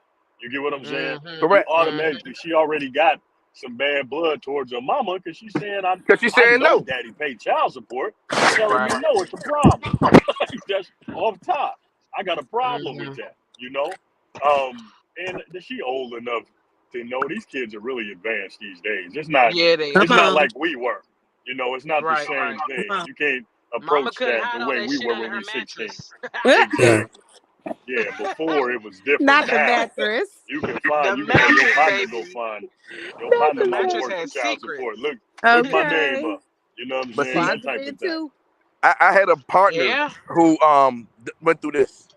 B: You get what I'm saying?
G: Mhm.
B: You
H: Correct.
B: automatically, she already got some bad blood towards her mama because she's saying,
H: Because she's
B: I
H: saying
B: know
H: no.
B: daddy paid child support. You telling me
G: Right.
B: no, it's a problem. Like, that's off top. I got a problem with
G: Mhm.
B: that, you know? And she old enough to know these kids are really advanced these days.
G: Yeah, they
I: Come
B: It's not
G: is.
I: on.
B: like we were. You know, it's not the
G: Right.
B: same
G: Right.
B: thing.
I: Come
B: You can't
G: Mama
B: approach
G: couldn't
B: that
G: hide
B: the
G: all
B: way
G: that
B: we
G: shit
B: were
G: under
B: when we
G: her
B: 16.
G: mattress.
I: on.
B: Exactly. Yeah, before it was different.
I: Not the
B: Now
I: mattress.
B: you can
G: The
B: tell your
G: mattress,
B: partner go
G: baby.
B: find your
I: Not
B: partner
G: The
I: the
B: mama
G: mattress
I: mattress.
B: working
G: has
B: child
G: secrets.
B: support. Look my name
I: Okay.
B: up. You know what I'm
H: But
B: saying?
H: see,
B: That type
I: Closeted
B: of thing.
I: too.
H: I had a partner
G: Yeah.
H: who went through this,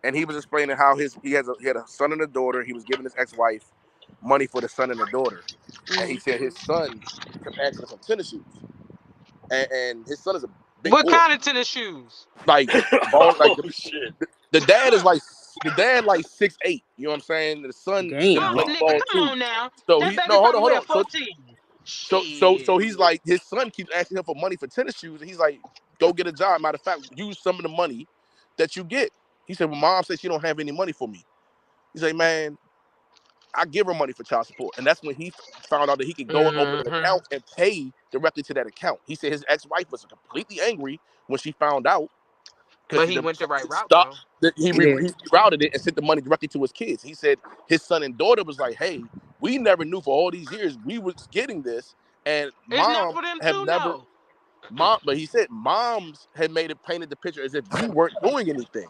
H: and he was explaining how he had a son and a daughter. He was giving his ex-wife money for the son and the daughter, and he
I: Mhm.
H: said his son kept asking for some tennis shoes, and his son is a big
G: What
H: boy,
G: kind of tennis shoes?
H: like ball, like
B: Oh shit.
H: the dad is like the dad like 6'8". You know what I'm saying? The son can
I: Damn.
G: Oh,
H: play
B: Oh
G: nigga,
H: ball
B: man.
G: come
H: too.
G: on now.
H: So
G: That
H: he
G: baby
H: no hold
G: probably
H: on hold
G: weigh
H: on. So
G: 14.
H: so
G: Shit.
H: he's like his son keeps asking him for money for tennis shoes, and he's like, go get a job. Matter of fact, use some of the money that you get. He said, well, mom said she don't have any money for me. He's like, man, I give her money for child support. And that's when he found out that he could go and open an
G: Mhm.
H: account and pay directly to that account. He said his ex-wife was completely angry when she found out because
G: But
H: she
G: he went the right route
H: stopped.
G: though.
H: He
I: Yeah.
H: routed it and sent the money directly to his kids. He said his son and daughter was like, hey, we never knew for all these years we was getting this. And
G: It's not
H: mom
G: for them
H: have
G: to
H: never
G: know.
H: but he said moms had painted the picture as if you weren't doing anything.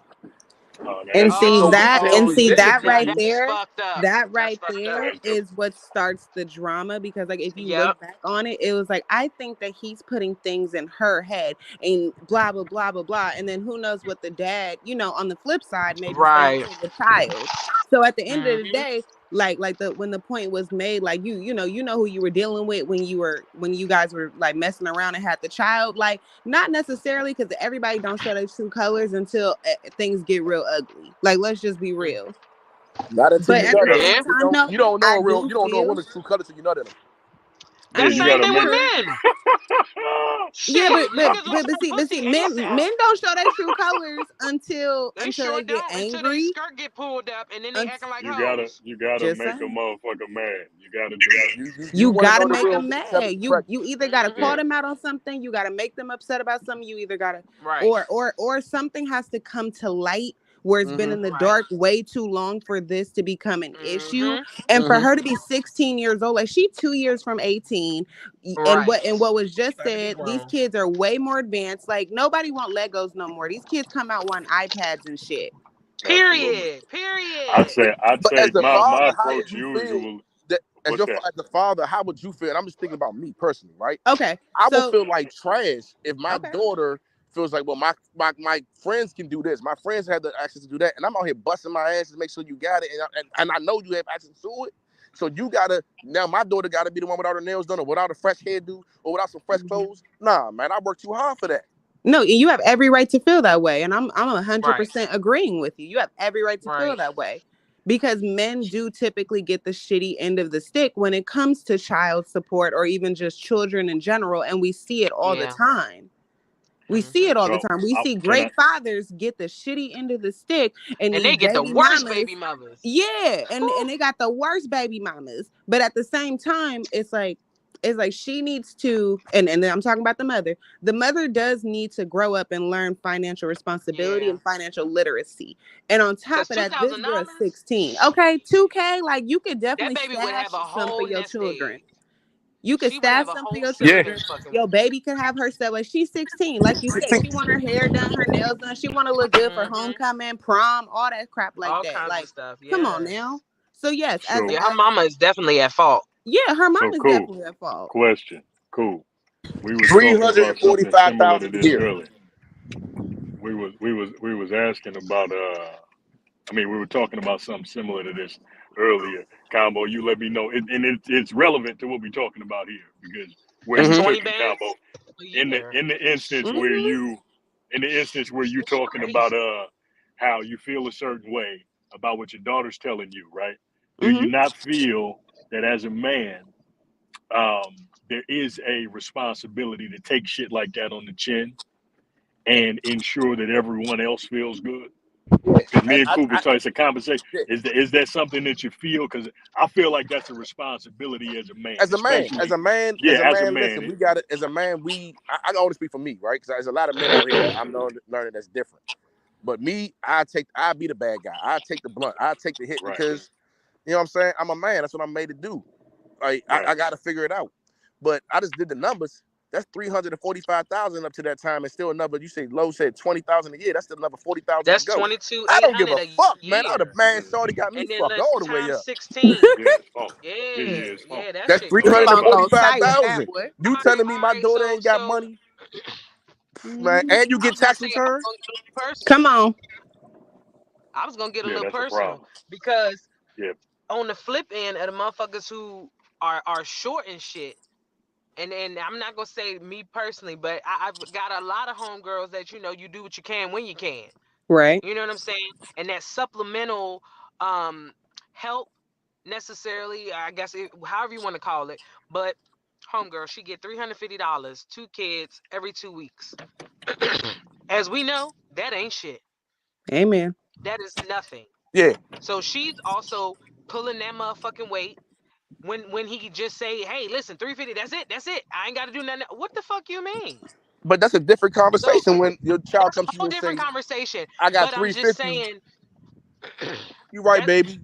B: Oh, now
I: And
B: that's
I: see
H: So
B: different.
H: he's
I: that,
H: saying
I: and
H: with
I: see
H: this,
I: that
G: Now
I: right
G: that's
I: there,
G: fucked up.
I: that
G: That's
I: right
G: fucked up.
I: there
B: That's different.
I: is what starts the drama. Because like if you
G: Yep.
I: look back on it, it was like I think that he's putting things in her head and blah blah blah blah blah. And then who knows what the dad, on the flip side, maybe saying
G: Right.
I: to the child. So at the end of the
G: Mhm.
I: day, like when the point was made, like you know who you were dealing with when you guys were like messing around and had the child, like not necessarily, because everybody don't show their true colors until things get real ugly. Like let's just be real.
H: not until
I: But
H: you
I: at
H: nut
I: the
H: in them.
I: same
G: Yeah.
I: time, though,
H: You don't know
I: I
H: a real.
I: do
H: You don't know a
I: feel.
H: woman's true color till you nut in them.
I: I
G: The
B: Yeah, you
I: mean,
G: same
B: gotta
G: thing with
B: make.
I: true.
G: men.
I: Yeah,
G: Shit, niggas will
I: but
G: suck
I: see,
G: pussy
I: men
G: AF.
I: don't show their true colors until
G: They sure
I: they get
G: don't until they
I: angry.
G: skirt get pulled up and then they
I: Un-
G: acting like
B: You gotta
G: hoes.
B: make
I: just
B: a
I: saying.
B: motherfucker mad. You gotta do that.
H: You
I: You
H: want to
I: gotta
H: know the
I: make
H: real
I: them
H: nigga, tell me
I: mad.
H: you
I: You
H: pregnant.
I: you either gotta call
B: Yeah.
I: them out on something. You gotta make them upset about something. You either gotta,
G: Right.
I: or something has to come to light where it's been in the
G: Right.
I: dark way too long for this to become an issue.
G: Mhm.
I: And for her to be 16 years old, like she 2 years from 18, and
G: Right.
I: what was just
G: About to be
I: said, these
G: grown.
I: kids are way more advanced. Like nobody want Legos no more. These kids come out wanting iPads and shit.
B: Absolutely.
G: Period.
B: I'd
G: Period.
B: say
H: But as the
B: my
H: father, how would
B: approach
H: you feel?
B: usually.
H: That
B: What's that?
H: as the father, how would you feel? And I'm just thinking about me personally, right?
I: Okay,
H: I would
I: so
H: feel like trash if my
I: okay.
H: daughter feels like, well, my friends can do this. My friends have the access to do that. And I'm out here busting my ass to make sure you got it. And I know you have access to it. So you gotta, now my daughter gotta be the one without her nails done or without a fresh hairdo or without some fresh clothes. Nah, man, I worked too hard for that.
I: No, you have every right to feel that way, and I'm
G: Right.
I: 100% agreeing with you. You have every right to feel
G: Right.
I: that way, because men do typically get the shitty end of the stick when it comes to child support or even just children in general, and we see it all the
G: Yeah.
I: time. We see
G: Mhm.
I: it all the
B: So
I: time. We see
B: can
I: great fathers get the shitty end of the stick, and
G: And
I: these
G: they get the
I: baby
G: worst
I: mamas,
G: baby mothers.
I: yeah, and
G: Whew.
I: they got the worst baby mamas. But at the same time, it's like it's like she needs to, and then I'm talking about the mother. The mother does need to grow up and learn financial responsibility
G: Yeah.
I: and financial literacy. And on top
G: Because
I: of that, this girl
G: $2,000,
I: is 16. Okay, 2K, like you could
G: that
I: definitely
G: baby would have
I: stash
G: a
I: some for
G: whole
I: your
G: nest
I: children.
G: egg.
I: You could
G: She would have
I: stash
G: a
I: some for
G: whole
I: your
H: Yeah.
I: children.
G: fucking.
I: Your baby can have her stuff. Like she's 16. Like you said, she want her hair done, her nails done. She want to look good for homecoming, prom, all that crap like
G: All
I: that.
G: kinds
I: Like,
G: of stuff.
I: come on
G: Yes.
I: now. So yes,
B: So
G: Yeah, her mama is definitely at fault.
I: yeah, her mom
B: so
I: is
B: cool.
I: definitely at fault.
B: Question. Cool. We was talking about something similar to
H: $345,000 a
B: this
H: year.
B: earlier. We was asking about we were talking about something similar to this earlier. Combo, you let me know, it's relevant to what we're talking about here because where
G: That's
B: you
G: 20
B: took it,
G: bands
B: Combo,
G: a
B: in the
G: year.
B: in the instance where you talking
G: Crazy.
B: about how you feel a certain way about what your daughter's telling you, right? Do
I: Mhm.
B: you not feel that as a man, there is a responsibility to take shit like that on the chin and ensure that everyone else feels good? Because me and Cooper started a conversation.
H: Yeah.
B: Is that something that you feel? Because I feel like that's a responsibility as a man,
H: As a man, listen, we got it. As a man, I can only speak for me, right? Because there's a lot of men out here that I'm learning that's different. But me, I be the bad guy. I take the blunt. I take the hit
B: Right.
H: because, you know what I'm saying? I'm a man. That's what I'm made to do. Like
B: Right.
H: I got to figure it out. But I just did the numbers. That's 345,000 up to that time, and still another. You say Lowe said 20,000 a year. That's still another 40,000
G: That's
H: to go.
G: 22,800
H: I don't give a fuck,
G: a
H: man.
G: year.
H: The man shorty got me
G: And then
H: fucked
G: let's
H: all the way
G: times
H: up.
G: 16.
B: Yeah, it's funk.
G: Yeah,
B: it's funk.
G: yeah, that
H: That's
G: shit
I: The phone
G: crazy.
I: go tight with that
H: 345,000.
I: boy.
H: You telling me my
G: Alright,
H: daughter ain't got
G: so
H: money, man?
I: Mhm.
H: And you
G: I
H: get
G: was gonna
H: tax
G: say I
H: return?
G: was gonna get a little personal.
I: Come on.
G: I was gonna get a
B: Yeah,
G: little
B: that's a
G: personal
B: problem.
G: because
B: Yeah.
G: on the flip end of the motherfuckers who are short and shit, and I'm not gonna say me personally, but I've got a lot of homegirls that you do what you can when you can.
I: Right.
G: You know what I'm saying? And that supplemental help necessarily, I guess however you want to call it, but homegirl, she get $350, 2 kids every 2 weeks. As we know, that ain't shit.
I: Amen.
G: That is nothing.
H: Yeah.
G: So she's also pulling that motherfucking weight when he just say, hey, listen, 350, that's it. I ain't gotta do nothing. What the fuck you mean?
H: But that's a different
G: So
H: conversation when your child
G: that's a
H: comes to you
G: whole
H: and
G: different
H: say,
G: conversation.
H: I got
G: But I'm just
H: 350.
G: saying
H: You right,
G: that's
H: baby.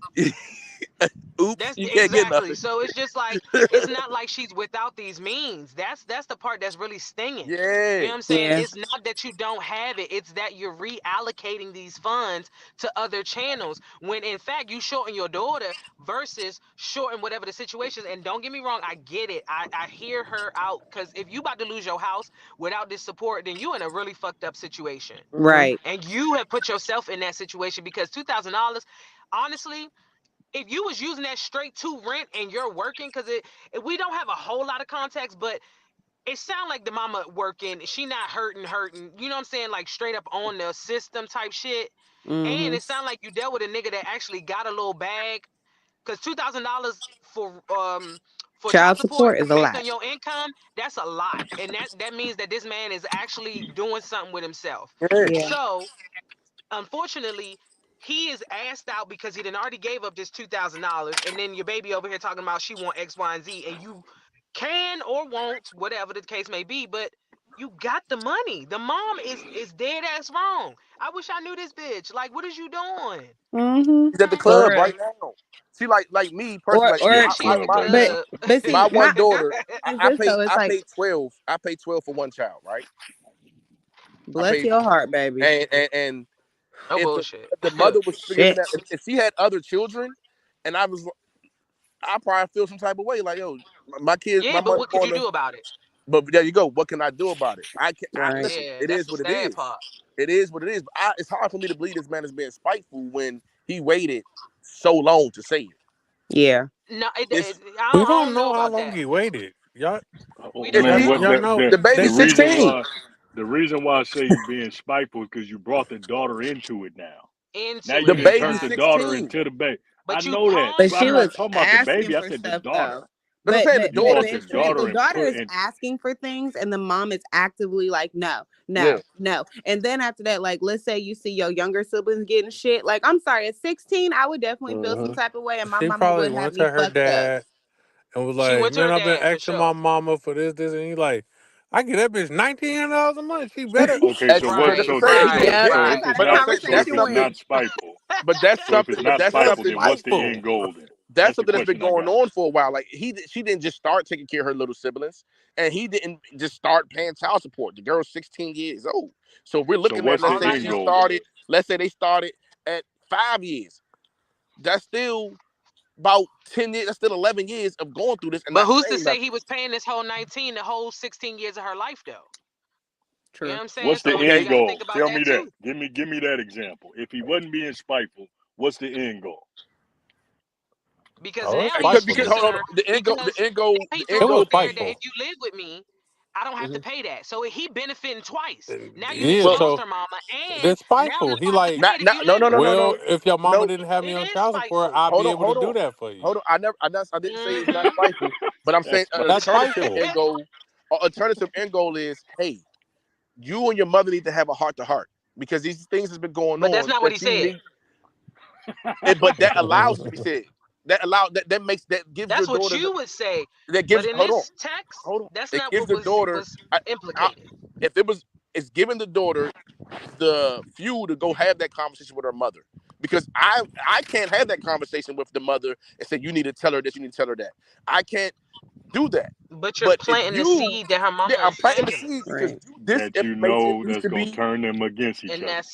H: Oops,
G: That's
H: you can't get
G: exactly.
H: nothing.
G: So it's just like it's not like she's without these means. That's the part that's really stinging. You know
H: Yeah.
G: what I'm saying?
I: Yeah.
G: It's not that you don't have it. It's that you're reallocating these funds to other channels when in fact you shorten your daughter versus shorten whatever the situation is. And don't get me wrong, I get it. I hear her out because if you about to lose your house without this support, then you in a really fucked up situation.
I: Right.
G: And you have put yourself in that situation because $2,000, honestly, if you was using that straight to rent and you're working, because we don't have a whole lot of context, but it sounds like the mama working, she not hurting, you know what I'm saying, like straight up on the system type shit. And
I: Mhm.
G: it sounds like you dealt with a nigga that actually got a little bag, because $2,000 for child
I: Child
G: support
I: support is a
G: based
I: lot.
G: on your income, that's a lot, and that means that this man is actually doing something with himself.
H: Yeah.
I: Yeah.
G: So unfortunately, he is asked out because he done already gave up this $2,000, and then your baby over here talking about she want X, Y, and Z, and you can or won't, whatever the case may be, but you got the money. The mom is dead ass wrong. I wish I knew this bitch. Like, what is you doing?
I: Mhm.
H: She's at the
I: For
H: club
I: real.
H: right now. See, like me personally, like
B: She at
I: Or
B: the
G: She at the
B: club right
I: but
B: now.
G: club.
I: see,
H: my
I: my
H: one daughter,
I: is
H: I
I: this
H: paid
I: though. It's like
H: 12. I paid 12 for one child, right? I
I: bless
H: paid
I: your heart, baby.
H: and
G: No
H: if
G: bullshit.
H: the mother was giving
I: Shit.
H: that, if she had other children, and I probably feel some type of way, like yo, my kids,
G: Yeah,
H: my
G: but
H: money
G: what could
H: going
G: you
H: to.
G: do about it?
H: But there you go. What can I do about it?
I: Right.
H: Listen.
G: Yeah,
H: It
G: that's
H: is
G: the
H: what it
G: sad
H: is.
G: part.
H: It is what it is. But it's hard for me to believe this man is being spiteful when he waited so long to say it.
I: Yeah.
G: No,
H: It's
G: I
E: We
G: don't
E: don't
G: know
E: know how
G: about
E: long
G: that.
E: he waited. Y'all,
G: We
H: if
G: don't
B: Man,
H: he
B: what
G: know.
E: y'all know
H: the
B: the
H: baby's
E: that
B: reason
H: 16.
B: why I say you being spiteful is because you brought the daughter into it now. Now
G: Into
B: you
H: The
G: it,
B: done turned
H: baby's
B: the
G: exactly.
B: daughter
H: 16.
B: into the baby. I
G: But you
B: know that,
I: But
B: but
I: she
B: I'm
G: pausing.
I: was
B: not talking about the
I: asking
B: baby. I
I: for
B: said the
I: stuff
B: daughter.
I: though.
H: But I'm saying the
B: You
H: daughter
B: brought
I: But
B: the
H: is
I: the
H: 16.
B: daughter and
I: daughter
B: put
I: is
B: in.
I: asking for things, and the mom is actively like, no,
H: Yeah.
I: no, no. And then after that, like, let's say you see your younger siblings getting shit. Like, I'm sorry, at 16, I would definitely feel some type of way, and my
E: she
I: mama
E: probably
I: would have
E: went
I: me
E: to her
I: fucked up.
E: dad and was
G: She
E: like,
G: went to
E: "Man,
G: her
E: I've been
G: dad for
E: asking my
G: sure.
E: mama for this, and he like, I get that bitch $1,900 a month. She better."
B: Okay,
H: And
B: so
H: so
B: what?
H: that's
G: Right,
H: what
B: So
H: I'm saying.
B: so
G: right,
I: Yep,
B: so
I: that's
B: if
G: right.
I: how
B: it's
I: the
H: But I'm
B: not
H: saying
B: so if
H: that's
I: conversation
B: it's
H: something.
B: not
I: went.
B: spiteful,
H: But that's
B: so if it's
H: something. But
B: not
H: that's
B: spiteful,
H: something.
B: then what's the
E: Spiteful.
B: end goal then?
H: That's
B: That's the
H: something that's been
B: question I
H: going
B: got.
H: on for a while. Like she didn't just start taking care of her little siblings, and he didn't just start paying child support. The girl's 16 years old. So if we're
B: So
H: looking at,
B: what's the
H: let's
G: All
H: say
G: I
B: end
H: she
G: know,
B: goal then?
H: started, let's say they started at 5 years. That's still about 10 years. That's still 11 years of going through this and
G: but
H: not
G: who's to
H: saying
G: say
H: nothing.
G: he was paying this whole 19, the whole 16 years of her life though? You know what
I: True.
G: I'm saying?
B: What's the
G: So you
B: end
H: Okay.
G: got to think
B: goal?
G: about
B: Tell
G: that
B: me that.
G: too.
B: Give me that example. If he wasn't being spiteful, what's the end goal?
G: Because
E: Oh, it's
G: now he's
H: Because
E: spitefulness.
H: hold on,
G: fleecing her
H: the end goal,
G: because now he
E: It
G: throws
H: goal.
E: was
G: up there that if
E: spiteful.
G: you live with me, I don't have to
H: Mhm.
G: pay that. So he benefiting twice. Now you done
E: Yeah,
H: Well,
G: exposed
E: so
G: her mama, and
E: it's
G: now
E: spiteful.
G: look
E: He
G: off the
E: like,
G: kid if you
H: no,
G: live
H: no, no,
G: with
H: no,
G: me.
E: well,
H: no,
E: if your mama
H: no.
E: didn't have me
G: It
E: on
G: is
E: child support,
G: spiteful.
E: I'd be able to
H: Hold
E: do
H: on,
E: that for you.
H: hold on. I didn't say it's not
G: Mm-hmm.
H: spiteful, but I'm saying
B: That's
H: an
E: That's
B: spiteful.
H: alternative
E: spiteful.
H: end goal. Alternative end goal is, hey, you and your mother need to have a heart to heart because these things has been going
G: But that's
H: on
G: not what he
H: that you
G: said.
H: need. But that allows it to be said. That makes that gives the
G: That's what
H: daughter
G: you would say.
H: that
G: But
H: gives
G: in
H: hold on
G: this text,
H: hold on
G: that's
H: it
G: not
H: gives
G: what
H: the daughter.
G: was
H: I,
G: implicated.
H: if it's giving the daughter the fuel to go have that conversation with her mother because I can't have that conversation with the mother and say you need to tell her this, you need to tell her that. I can't do that.
G: But you're
H: But if
G: planting the
H: you,
G: seed that her
H: yeah,
G: mama
H: I'm
G: is
H: planting the
G: handling.
H: seeds because
I: Right.
H: this
B: That you
H: information
B: know
H: needs
B: that's
H: to
B: gonna
H: be.
B: turn them against each
G: And
B: other.
G: that's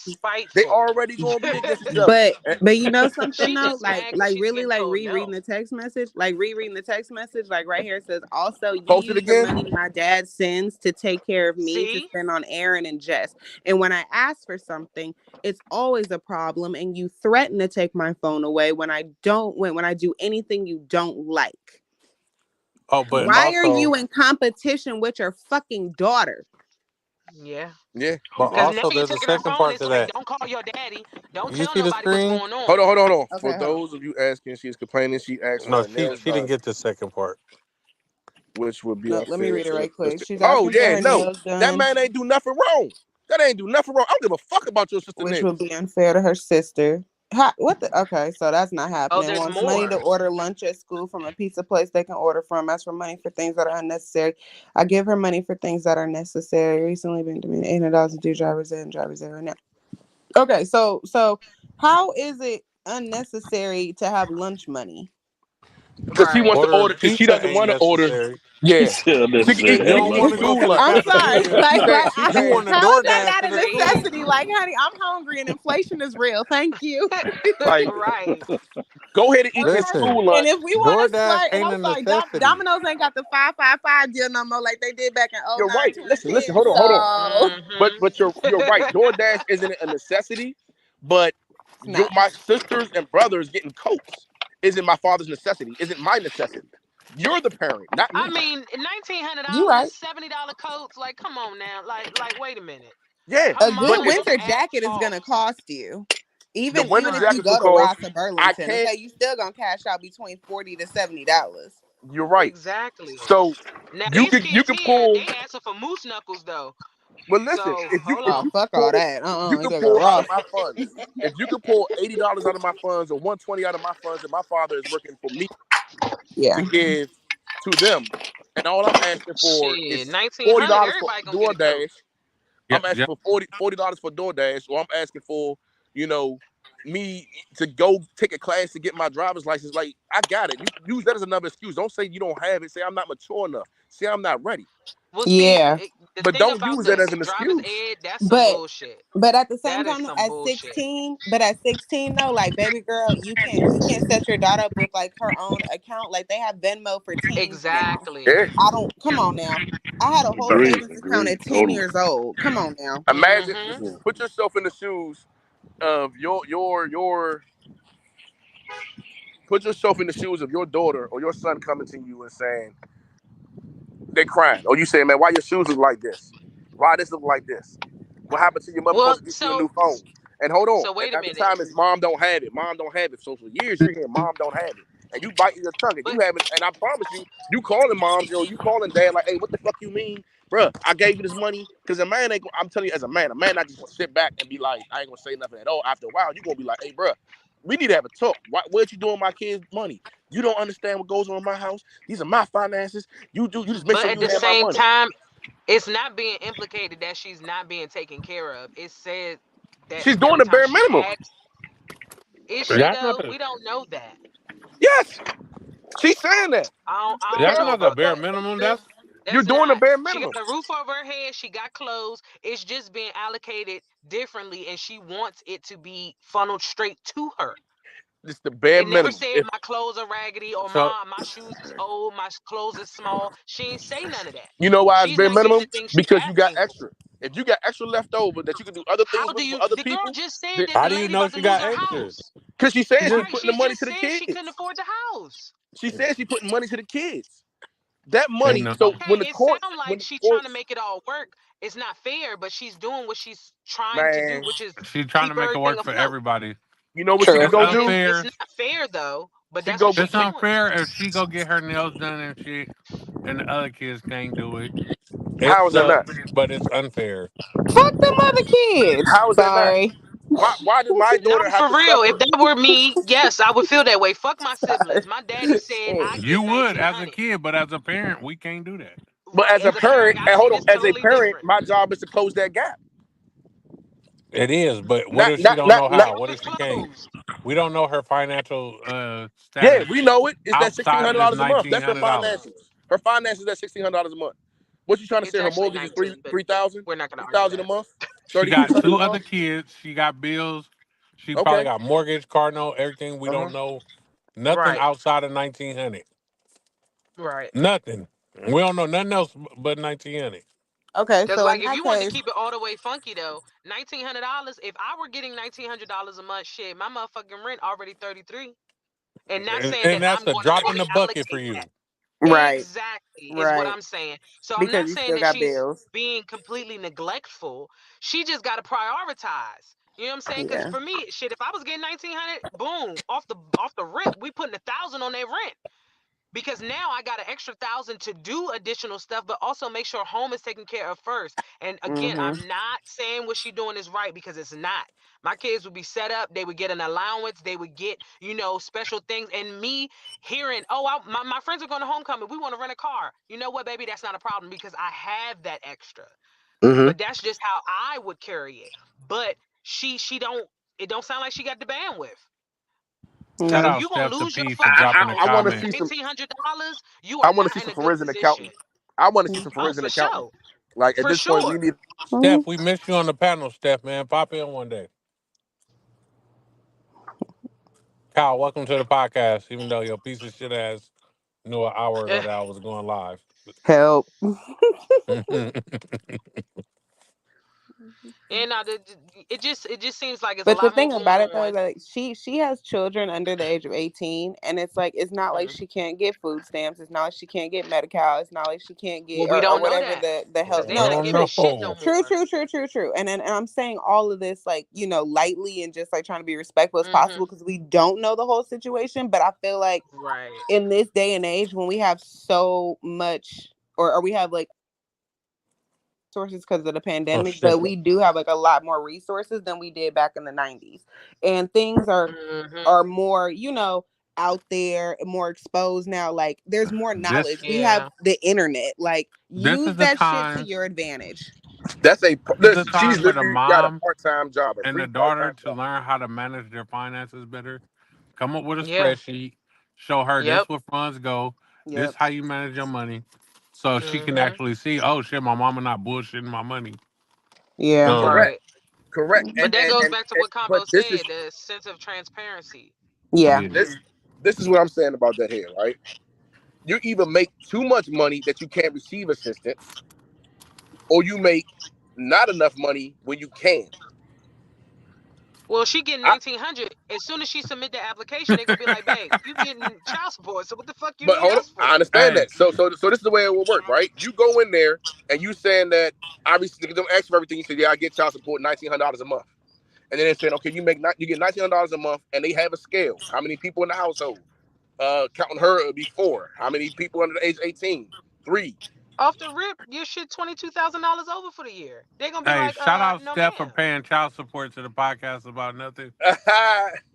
H: They
G: spiteful.
H: already gonna be against each other.
I: But
H: And
I: but you know something
G: She
I: though,
G: just
I: like
G: mad because
I: like
G: she's
I: really
G: getting
I: like
G: told
I: rereading
G: no.
I: the text message, like right here it says also you
H: post it
I: use the money
H: again.
I: my dad sends to take care of me to
G: See?
I: spend on Aaron and Jess. And when I ask for something, it's always a problem and you threaten to take my phone away when I don't when I do anything you don't like.
E: Oh, but
I: Why are
E: also,
I: you in competition with your fucking daughter?
G: Yeah.
H: Yeah.
E: but
G: Because now
E: also,
G: you're
E: there's a
G: taking her
E: second
G: phone.
E: part
G: It's
E: to
G: like,
E: that.
G: don't call your daddy. Don't
E: You
G: tell
E: see the
G: nobody what's
E: screen?
G: going on.
H: Hold on. For
I: Okay, hold on.
H: those of you asking, she's complaining. She asked for
E: No,
H: her nails
E: she didn't
H: done,
E: get the second part.
H: which would be
I: No, let me
H: unfair
I: read it
H: to the
I: right quick.
H: sister.
I: She's
H: Oh
I: asking for
H: yeah,
I: her
H: no,
I: nails
H: that
I: done,
H: man ain't do nothing wrong. That ain't do nothing wrong. I don't give a fuck about your sister
I: which would
H: nails.
I: be unfair to her sister. What the? Okay, so that's not
G: Oh,
I: happening.
G: there's
I: Wants money to
G: more.
I: order lunch at school from a pizza place they can order from. As for money for things that are unnecessary, I give her money for things that are necessary. Recently been doing $800 to do driver's ed and driver's ed right now. Okay, so how is it unnecessary to have lunch money?
H: Because she
G: Right.
H: wants to
E: Ordering
H: order. Because she
E: pizza
H: doesn't
E: ain't
H: want to order.
E: necessary.
B: He
H: Yeah,
B: said
H: she can eat.
B: unnecessary.
E: You
H: She
B: I
H: can
E: don't
H: eat
E: want
B: like
H: the
E: to
B: it.
E: go
H: school
E: to the
H: lunch.
I: I'm sorry.
E: cafeteria.
H: She said. She
E: You
H: said.
E: want to
I: How is that
E: DoorDash
I: not
E: to
I: a
E: the school.
I: necessity? Like, honey, I'm hungry and inflation is real. Thank you.
H: Like,
G: Right.
H: go ahead and eat this
I: Okay.
E: Listen,
H: school
I: And
H: lunch.
I: if we want to
E: DoorDash
I: splurge, and
E: ain't
I: I'm
E: a
I: sorry,
E: necessity.
I: Domino's ain't got the 555 deal no more like they did back in
H: You're
I: 09,
H: right. Listen.
I: 2010.
H: Hold on.
I: So
G: Mm-hmm.
H: But you're right. DoorDash isn't a necessity, but
I: it's not.
H: my sisters and brothers getting coats isn't my father's necessity. Isn't my necessity. You're the parent, not
G: I
H: me.
G: mean, $1,900,
I: You right.
G: $70 coats. Like, come on now. Like, wait a minute.
H: Yeah,
G: Her
I: A good
H: but
G: mama
H: if
G: was
I: winter
G: at
I: jacket is gonna
G: fault.
I: cost you.
H: the winter
I: Even if you
G: Right.
H: jackets will
I: go to
H: cost,
I: Ross or
H: I
I: Burlington,
H: can't.
I: okay, you still gonna cash out between $40 to $70.
H: You're right.
G: Exactly.
H: So
G: Now
H: you
G: these
H: can
G: kids here,
H: pull.
G: they asking for moose knuckles though.
H: Well, listen.
G: So
H: If you
G: hold
H: if
I: Oh,
H: you
G: on.
H: can
I: fuck all
H: pull,
I: that.
H: you
I: You
H: can
I: gotta go to
H: pull out of
I: Ross.
H: my funds. If you can pull $80 out of my funds or 120 out of my funds, and my father is working for me to
I: Yeah.
H: give to them, and all I'm asking for
G: Shit,
H: is
G: 1,900.
H: $40 for
G: Everybody gonna get a coat.
H: DoorDash.
E: Yep,
H: I'm asking
E: yep.
H: for $40 for DoorDash, or I'm asking for, you know, me to go take a class to get my driver's license. Like, I got it. You use that as another excuse. Don't say you don't have it. Say I'm not mature enough. Say I'm not ready.
G: Well, see,
I: Yeah.
G: the
H: But
G: thing
H: don't
G: about
H: use that as
G: the
H: an
G: driver's
H: excuse.
G: ed, that's some
I: But
G: bullshit.
I: at the same
G: That is
I: time
G: some
I: at
G: bullshit.
I: 16, though, like baby girl, you can't set your daughter up with like her own account. Like they have Venmo for teens now.
G: Exactly.
H: Yeah.
I: I don't come on now. I had a whole
B: Agreed.
I: savings account
B: Agreed.
I: at 10
B: Totally.
I: years old. Come on now.
H: Imagine,
G: Mm-hmm.
H: put yourself in the shoes of your put yourself in the shoes of your daughter or your son coming to you and saying they're crying, or you saying, man, why your shoes look like this? Why this look like this? What happened to your mother
G: Well,
H: supposed to get you a new phone? And hold on,
G: so
H: and
G: wait a
H: at the
G: minute.
H: time it's mom don't have it, mom don't have it. So for years you're hearing mom don't have it, and you biting your tongue, and
G: But
H: you haven't. And I promise you, you calling moms, you calling dad like, hey, what the fuck you mean, bruh? I gave you this money because a man ain't. I'm telling you, as a man not just gonna sit back and be like, I ain't gonna say nothing at all. After a while, you gonna be like, hey, bruh, we need to have a talk. What'd you doing with my kids' money? You don't understand what goes on in my house. These are my finances. You just make
G: But
H: sure
G: at
H: you
G: the
H: have my
G: same
H: money.
G: time, it's not being implicated that she's not being taken care of. It said that
H: She's doing
G: every
H: the
G: time
H: bare
G: she
H: minimum.
G: asks, is she
E: That's not
G: though?
E: the
G: We don't know that.
H: Yes, she's saying that.
G: I don't
E: that's
G: know
E: not the
G: about
E: bare
G: that.
E: minimum. That's
H: You're
G: That's
H: doing the
G: not.
H: bare
G: She got
H: minimum.
G: a roof over her head. She got clothes. It's just being allocated differently, and she wants it to be funneled straight to her.
H: It's the bare
G: It never
H: minimum.
G: said my clothes are raggedy or
E: so.
G: my shoes is old, my clothes is small. She ain't say none of that.
H: You know why it's
G: She's
H: bare
G: not getting
H: minimum?
G: the things she's
H: Because you got
G: asking for.
H: extra. If you got extra left over that you can do other things
G: How
H: with
G: do
H: for
G: you?
H: other
G: The girl
H: people,
G: just said that
E: How
G: the
E: do you
G: lady
E: know
G: about to
E: she
G: lose
E: got
G: her
E: extras?
G: house.
H: because she's saying
E: She
H: she's
E: just
G: Right?
H: putting the
G: She
H: money
G: just
H: to the
G: said she couldn't
H: kids.
G: afford the house.
H: She said she's putting money to the kids. That
E: ain't
H: money.
E: no.
H: So
G: Okay, it sounds
H: when
G: like
H: the
G: she's trying to
H: courts,
G: make it all work. It's not fair, but she's doing what she's trying to do,
H: man,
G: which is
E: She's trying to
G: keep
E: make it
G: everything
E: work for
G: afloat.
E: everybody.
H: you know what she could
I: True.
E: It's
H: go
G: And
H: do?
G: it's
E: unfair.
G: not fair though, but
H: She
G: that's what
H: go.
G: she's
E: It's
G: doing.
E: unfair if she go get her nails done and shit, and the other kids can't do it. It
H: How is that not?
E: sucks, but it's unfair.
I: Fuck them other kids.
H: How is that not?
I: Sorry.
H: Why does my
G: No,
H: daughter have
G: for
H: to
G: real. If
H: suffer?
G: that were me, yes, I would feel that way. Fuck my
I: Sorry.
G: siblings. My daddy said
I: Shit.
G: I
E: You
G: get
E: would as a
G: 1900.
E: kid, but as a parent, we can't do that.
H: But
G: Right.
H: as a
G: As a parent,
H: parent,
G: I
H: and
G: see
H: hold on,
G: this
H: as a
G: totally
H: parent,
G: different.
H: my job is to close that gap.
E: It is, but what
H: Not,
E: if she
H: not,
E: don't
H: not,
E: know
H: not.
E: how?
G: How if
E: What
G: it
E: if she can't?
G: closed?
E: We don't know her financial
H: Yeah,
E: status
H: we know it. It's that sixteen
E: outside of
H: hundred
E: this
H: dollars a month.
E: nineteen
H: That's her
E: hundred dollars.
H: finances. Her finances at $1,600 a month. What you trying to
G: It's
H: say? Her
G: actually
H: mortgage is
G: 19, but
H: 3,000,
G: we're not gonna argue
H: 3,000 a
G: that.
H: month,
E: She
H: thirty six
E: got
H: hundred
E: two
H: a
E: other
H: month.
E: kids. She got bills. She probably
H: Okay.
E: got mortgage, car note, everything. We
H: Uh huh.
E: don't know nothing
G: Right.
E: outside of 1900.
G: Right.
E: Nothing. We don't know nothing else but 1900.
I: Okay,
G: Because
I: so in
G: like if
I: that
G: you wanted to
I: case,
G: keep it all the way funky though, $1,900. If I were getting $1,900 a month, shit, my motherfucking rent already 33. And not saying
E: And
G: that
E: that's
G: I'm
E: a
G: going to
E: drop in the bucket for
G: reallocate that.
E: you.
I: right,
G: Exactly is what
I: right,
G: I'm saying. So I'm
I: because
G: not
I: you
G: saying
I: still
G: that
I: got
G: she's
I: bills.
G: being completely neglectful. She just got to prioritize. You know what I'm saying? Because
I: Yeah.
G: for me, shit, if I was getting 1,900, boom, off the rip, we putting 1,000 on that rent. Because now I got an extra 1,000 to do additional stuff, but also make sure home is taken care of first. And again,
I: Mhm.
G: I'm not saying what she's doing is right because it's not. My kids would be set up, they would get an allowance, they would get, special things. And me hearing, oh, my friends are going to homecoming, we want to rent a car. You know what, baby? That's not a problem because I have that extra.
H: Mm
G: But that's just how I would carry it. But she don't, it don't sound like she got the bandwidth.
E: Shout
G: Because if
I: No.
E: out
G: you're gonna
E: Steph the
G: lose your
E: P for
G: fucking
E: dropping a
H: I
G: house
H: want to
G: over
E: comment.
H: see some.
G: $1,900, you are
H: I want to
G: not
H: see
G: in
H: some
G: a good
H: forensic
G: position.
H: accountant. I want to see some
G: Oh,
H: forensic
G: for
H: accountant.
G: sure.
H: Like at
G: For
H: this point, we
G: sure.
H: need.
E: Steph, we missed you on the panel, Steph, man. Pop in one day. Kyle, welcome to the podcast, even though your piece of shit ass knew an hour ago
G: Eh,
E: that I was going live.
I: Help.
G: and it just seems like it's a
I: But the
G: lot more
I: thing
G: going
I: about it though
G: on.
I: is that like, she has children under the age of 18, and it's like it's not like
G: Mhm.
I: she can't get food stamps. It's not like she can't get Medi-Cal. It's not like she can't
G: Well,
I: get
G: we
I: or
G: don't know
I: whatever
G: that
I: the
G: because
I: health.
G: they
I: No,
G: not
I: no,
E: Oh
G: giving
I: true,
G: shit no
E: no.
I: true,
G: more.
I: true, true, true, true. And I'm saying all of this like lightly and just like trying to be respectful as
G: Hmm.
I: possible because we don't know the whole situation. But I feel like
G: Right.
I: in this day and age when we have so much or we have like resources because of the
E: Oh
I: pandemic,
E: shit.
I: but we do have like a lot more resources than we did back in the 90s. And things
G: Hmm.
I: are more, out there, more exposed now. Like there's more
E: This
I: knowledge. We have
G: Yeah.
I: the internet. Like
E: this
I: use
E: is the
I: that shit to
E: time.
I: your advantage.
H: That's a
E: This is the
H: listen.
E: time
H: She's
E: for the
H: literally got a
E: mom
H: part time job, a
E: and the
H: free part
E: daughter
H: time
E: to
H: job.
E: learn how to manage their finances better. Come up with a
G: Yeah.
E: spreadsheet. Show her
G: Yep.
E: this where funds go. This
I: Yep.
E: how you manage your money. So she can
G: Hmm.
E: actually see, oh shit, my mama not bullshitting my money.
I: Yeah.
H: Correct,
G: Right.
H: correct.
G: But that goes back to what
H: But
G: Combo
H: this is
G: said, the sense of transparency.
I: Yeah.
E: Yeah.
H: this is what I'm saying about that here, right? You either make too much money that you can't receive assistance, or you make not enough money when you can.
G: Well, she getting
H: I,
G: 1,900. As soon as she submit the application, they gonna be like, "Babe, you getting child support. So what the fuck you
H: but
G: need
H: hold on,
G: us
H: I
G: for?"
H: understand
E: Hey,
H: that. So this is the way it will work, right? You go in there and you saying that obviously they don't ask for everything. You say, yeah, I get child support $1,900 a month. And then they're saying, okay, you get $1,900 a month, and they have a scale. How many people in the household? Counting her, it would be 4. How many people under the age of 18? 3.
G: Off the rip, your shit $22,000 over for the year. They gonna be
E: hey,
G: like,
E: shout out
G: no,
E: Steph for
G: ma'am.
E: paying child support to the podcast about nothing.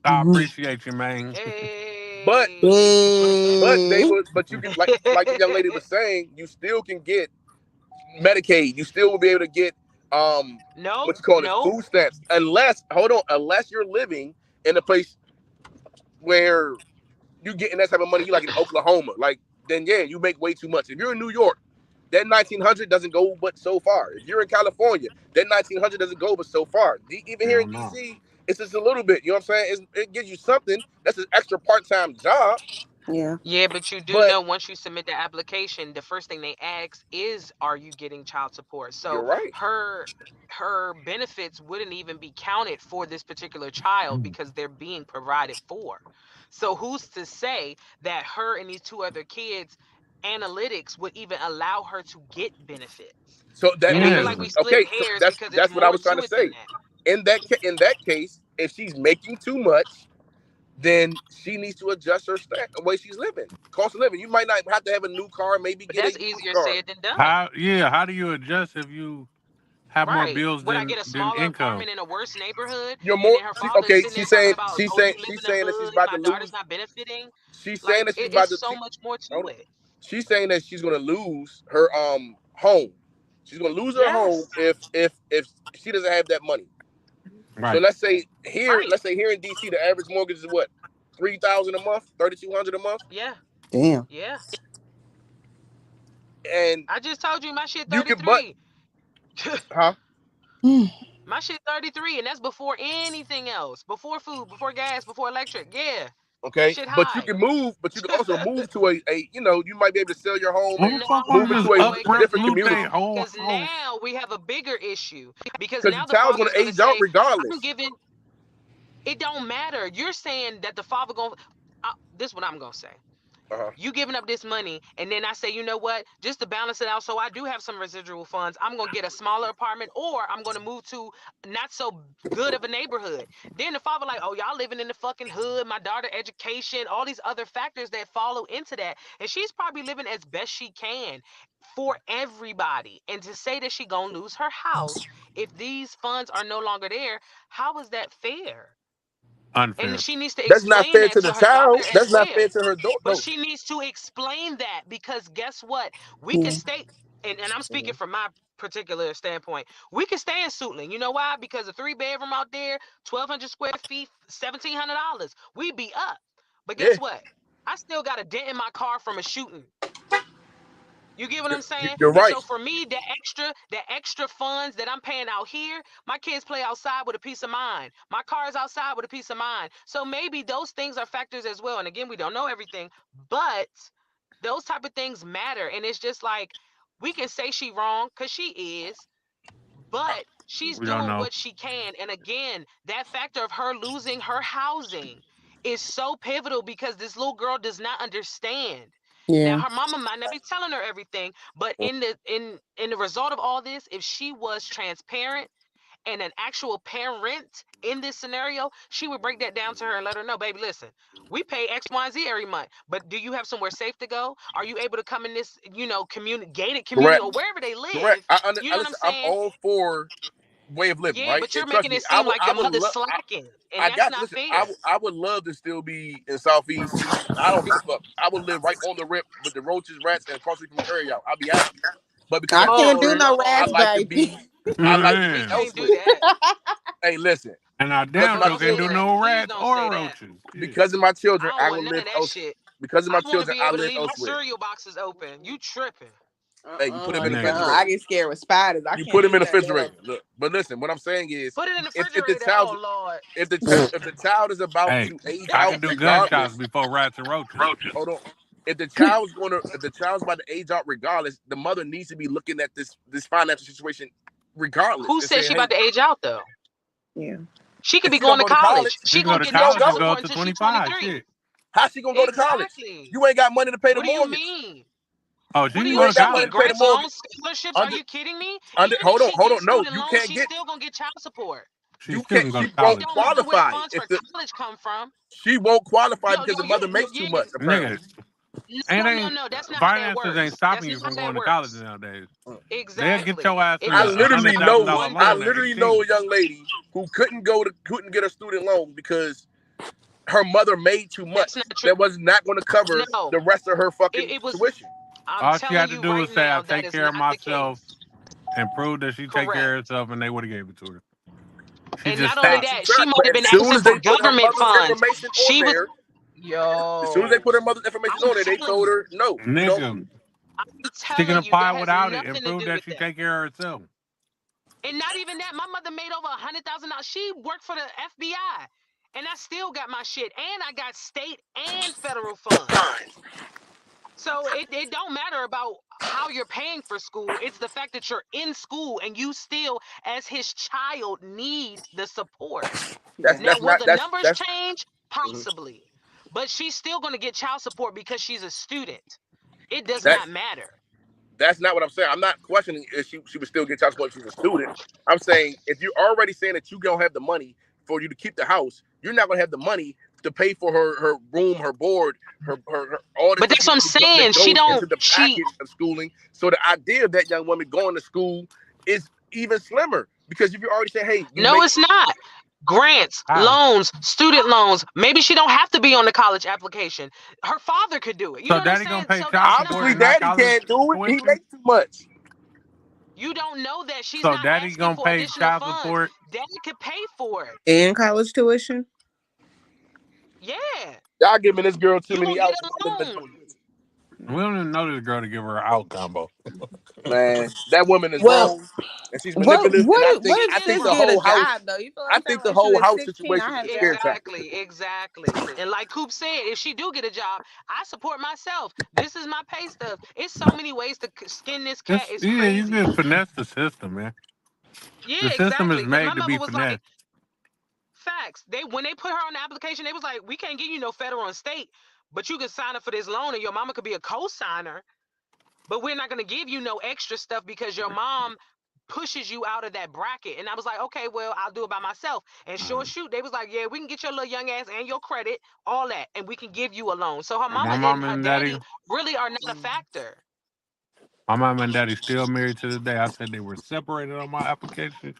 E: I appreciate you, man.
H: But they
I: Hey.
H: would. But you can like the young lady was saying, you still can get Medicaid. You still will be able to get
G: Nope,
H: what you call it,
G: nope.
H: food stamps. Unless you're living in a place where you getting that type of money, you like in Oklahoma, like then yeah, you make way too much. If you're in New York, that 1900 doesn't go but so far. If you're in California, that 1900 doesn't go but so far. Even here in
E: Hell no.
H: DC, it's just a little bit. You know what I'm saying? It gives you something. That's an extra part-time job.
I: Yeah.
G: Yeah, but you do
H: But
G: know once you submit the application, the first thing they ask is, are you getting child support?
H: you're
G: So
H: right.
G: her benefits wouldn't even be counted for this particular child because they're being provided for. So who's to say that her and these two other kids analytics would even allow her to get benefits?
H: So that
G: And I
H: means
G: feel
E: Yeah.
G: like we split
H: okay. So
G: hairs because it's
H: that's what I
G: more
H: was trying
G: to
H: to
G: it than
H: say. In that case, if she's making too much, then she needs to adjust her the way she's living. Cost of living. You might not have to have a new car. Maybe
G: But
H: get a
G: that's
H: used
G: easier
H: car.
G: said than done.
E: How do you adjust if you have more
G: Right.
E: bills
G: Would I get a
E: than
G: smaller
E: income?
G: apartment in a worse neighborhood?
H: You're
G: And
H: more
G: then her father is
H: okay.
G: sitting there talking about, oh, you live
H: She's
G: in the
H: saying that she's
G: hood,
H: about
G: my
H: to
G: daughter's
H: lose.
G: not benefiting.
H: She's saying
G: Like
H: that she's about
G: it's
H: to.
G: so much more to
H: Hold on.
G: it.
H: She's saying that she's going to lose her home. She's going to lose her home
G: Yes.
H: if she doesn't have that money. So
E: Right.
H: let's say here
G: Right.
H: in DC, the average mortgage is what, $3,000 a month, $3,200 a month,
G: Yeah.
I: Damn.
G: Yeah.
H: and
G: I just told you my shit
H: you can but
G: 33.
H: huh?
G: My shit 33, and that's before anything else. Before food, before gas, before electric. Yeah.
H: Okay,
G: Shit
H: but you
G: high.
H: can move, but you can also move to a you might be able to sell your home
E: Who
H: and
E: the fuck want
H: move
E: to just
H: into
G: No,
H: a
G: because
E: uproot
H: different
E: loot they
H: community
E: whole
G: because
E: house?
G: now we have a bigger issue. Because
H: because the
G: now the
H: child's going
G: father's
H: to
G: gonna
H: age out
G: say, I'm
H: regardless.
G: giving. It don't matter. You're saying that the father gonna. This is what I'm gonna say.
H: Uh-huh.
G: You giving up this money, and then I say, you know what? Just to balance it out, so I do have some residual funds. I'm gonna get a smaller apartment, or I'm gonna move to not so good of a neighborhood. Then the father like, oh, y'all living in the fucking hood. My daughter education, all these other factors that follow into that, and she's probably living as best she can for everybody. And to say that she gonna lose her house if these funds are no longer there, how is that fair? And
E: Unfair.
G: she needs to
H: That's not
G: explain
H: fair
G: that
H: to the
G: to her daughter
H: child.
G: as
H: That's not
G: well.
H: fair to her daughter.
G: But
H: No.
G: she needs to explain that because guess what? We
I: Yeah.
G: could stay, and I'm speaking
H: Mhm.
G: from my particular standpoint. We could stay in Suitland. You know why? Because a 3-bedroom out there, 1,200 square feet, $1,700. We be up. But
H: Yeah,
G: guess what? I still got a dent in my car from a shooting. You get what I'm saying?
H: you're
G: And
H: right.
G: so for me, the extra funds that I'm paying out here, my kids play outside with a peace of mind. My car is outside with a peace of mind. So maybe those things are factors as well. And again, we don't know everything, but those type of things matter. And it's just like we can say she wrong because she is, but she's
E: We don't
G: doing
E: know.
G: what she can. And again, that factor of her losing her housing is so pivotal because this little girl does not understand. Now
I: Yeah.
G: her mama might not be telling her everything, but in the result of all this, if she was transparent and an actual parent in this scenario, she would break that down to her and let her know, baby, listen, we pay X, Y, and Z every month, but do you have somewhere safe to go? Are you able to come in this, gated community
H: Correct.
G: or wherever they
H: Correct.
G: live? You know what I'm
H: Listen, I'm
G: saying?
H: all for way of living,
G: Yeah,
H: right?
G: but you're
H: And trust
G: making
H: me,
G: it seem like
H: I
G: the
H: would
G: mother's
H: love.
G: slacking, and
H: I
G: that's
H: got you.
G: not
H: Listen,
G: fair.
H: I would love to still be in Southeast. I don't give a fuck. I would live right on the rip with the roaches, rats, and across the street from Curry out. I'll be happy. But because
I: I
H: I'm
I: can't
G: Oh
I: do
H: children,
I: no
H: I
I: rats,
H: like to
G: Lord,
I: baby.
H: be. I like to
G: we
H: be
E: And
G: can't do
H: elsewhere.
G: that.
H: Hey, listen,
E: I
H: because
E: damn
H: of my
E: sure
G: Oh
E: can't do
H: children,
G: Lord,
E: no
G: please
E: rats
G: don't
E: or
G: say that.
E: roaches. Shit.
H: because of my children,
G: I
H: I
G: don't
H: will
G: want none
H: live
G: of that
H: elsewhere.
G: shit.
H: Because of my
G: I want to
H: children,
G: be
H: I
G: able to
H: live
G: leave my
H: elsewhere.
G: cereal boxes open. You tripping?
H: Hey, you put them in the
E: Nigga.
I: I
H: refrigerator.
I: get scared with spiders. I
H: You
I: can't
H: put them
I: do
H: in the
I: nothing to
H: refrigerator.
I: them.
H: Look, but listen, what I'm saying is,
G: Put it in the
H: if the
G: refrigerator.
H: child
G: Oh Lord.
H: if the child is about
E: Hey,
H: to age
E: I
H: out
E: can do gunshots
H: regardless,
E: before rats and roaches.
H: hold on. If the child's about to age out regardless, the mother needs to be looking at this financial situation regardless
G: Who
H: and
G: said
H: saying,
G: she about
H: hey,
G: to age out though?
I: Yeah.
G: She could
H: if
G: be
H: she don't
G: going to
H: go to college,
G: college.
E: She
G: She
E: can go
G: gonna
E: to
H: if
G: get
H: she don't
G: child
E: college and
H: go,
E: go
G: support
E: to
G: until she's
E: 25.
G: 23.
E: Shit.
H: how's she gonna go to college?
G: Exactly.
H: You ain't got money to pay the
G: What do you
H: mortgage.
G: mean?
E: Oh, she
G: What do
E: can
G: you
H: You
E: go
G: mean?
E: to
H: ain't
G: She
H: got
G: can
H: money
G: get
E: college.
H: to pay the
G: grants, loans,
H: mortgage.
G: scholarships. Are
H: Under
G: you kidding me?
H: under
G: Even if
H: hold on,
G: she
H: hold
G: gets
H: on. No,
G: student
H: you
G: loans,
H: can't
G: she's
H: get
G: still gonna get child support.
E: She still can go to
H: she
G: It
H: won't
E: college.
G: don't matter where the
H: qualify
G: funds
H: if
G: for
H: the
G: college come from.
H: she won't qualify
G: Yo,
H: because
G: yo,
H: the mother makes too much, apparently.
E: Nigga,
G: no, no,
E: ain't
G: no. That's not how that
E: finances ain't
G: works. That's
E: stopping you
G: not how
E: from
G: that
E: going to college
G: works.
E: nowadays. They'll get
G: Exactly.
E: your ass
G: It
E: a
H: I
G: is based
H: literally
G: off of
E: $100,000
G: one
H: I
E: loan at
G: person.
H: literally know
E: 18.
H: a young lady who couldn't get a student loan because her mother made too much.
G: That's not true.
H: That was not going to cover
G: No,
H: the rest of her fucking
G: it was.
H: tuition.
G: I'm
E: All she
G: telling
E: had to
G: you
E: do
G: right
E: was say,
G: now,
E: "I
G: that
E: take
G: is
E: care of
G: not the
E: myself,"
G: case.
E: and prove that she take care of
G: Correct.
E: herself, and they would have gave it to her. She
G: And
E: just
G: not only
E: stopped.
G: that, she
H: Right,
G: might
H: but
G: have been
H: as soon
G: asking
H: as
G: for
H: they put her
G: government
H: mother's
G: funds.
H: information
G: She
H: on
G: was,
H: there, as soon as they
G: yo,
H: put her mother's information
G: I'm
H: on there, they
G: telling
H: told
G: you,
H: her, no, you don't.
E: Nigga,
G: I'm
E: she can
G: telling you,
E: apply
G: that has
E: without it and
G: nothing to
E: prove
G: do
E: that
G: with
E: she
G: that.
E: take care of herself.
G: And not even that, my mother made over $100,000. She worked for the FBI, and I still got my shit, and I got state and federal funds. So it don't matter about how you're paying for school. It's the fact that you're in school and you still, as his child, need the support.
H: That's
G: Now, will
H: not
G: the numbers
H: that's
G: change? Possibly. But she's still going to get child support because she's a student. It does
H: that
G: not matter.
H: that's not what I'm saying. I'm not questioning if she would still get child support if she's a student. I'm saying if you're already saying that you don't have the money for you to keep the house, you're not going to have the money to pay for her room, her board, her all the
G: But
H: shit
G: that's what I'm saying.
H: that
G: She
H: goes
G: don't,
H: into the package of schooling. So the idea of that young woman going to school is even slimmer because if you already say, hey, you
G: no,
H: make
G: it's not. Grants,
E: How?
G: loans, student loans. Maybe she don't have to be on the college application. Her father could do it. You
E: So
G: know what I'm
E: daddy
G: saying?
E: gonna pay
G: So
E: child
G: that's
E: support
H: obviously
E: and not
H: daddy
E: college
H: can't do it. He
E: tuition?
H: makes too much.
G: You don't know that she's
E: So
G: not
E: daddy
G: asking
E: gonna
G: for
E: pay
G: additional
E: child
G: funds.
E: support?
G: Daddy could pay for it.
J: And college tuition.
G: Yeah.
H: Y'all giving this girl too
G: You
H: many
G: gonna get
H: outs.
G: a loan.
E: We don't even know this girl to give her an out combo.
H: Man, that woman is
J: Well,
H: wrong and she's manipulative. And
J: what
G: She
J: if
H: I
G: is
H: think
J: sis
H: the
J: get
G: wrong.
J: a
H: whole house,
J: job though? You feel what
H: I
J: I'm saying?
H: think the
J: Like she
H: whole
J: was
H: house
J: 16. I
H: situation is
J: had
H: a
J: a
H: scare
J: job.
H: tactic.
G: Exactly. And like Coop said, if she do get a job, I support myself. This is my pay stuff. It's so many ways to skin this cat. It's
E: Yeah, you
G: crazy.
E: just finesse the system, man.
G: Yeah,
E: The system
G: exactly.
E: is
G: Because my
E: made to
G: mother
E: be
G: was like,
E: finessed.
G: facts. When they put her on the application, they was like, we can't give you no federal and state, but you can sign up for this loan and your mama could be a co-signer, but we're not gonna give you no extra stuff because your mom pushes you out of that bracket. And I was like, okay, well, I'll do it by myself. And sure shoot, they was like, yeah, we can get your little young ass and your credit, all that, and we can give you a loan. So her
E: My
G: mama and
E: mom
G: her
E: and daddy,
G: daddy really are not a factor.
E: my mom and daddy still married to this day. I said they were separated on my application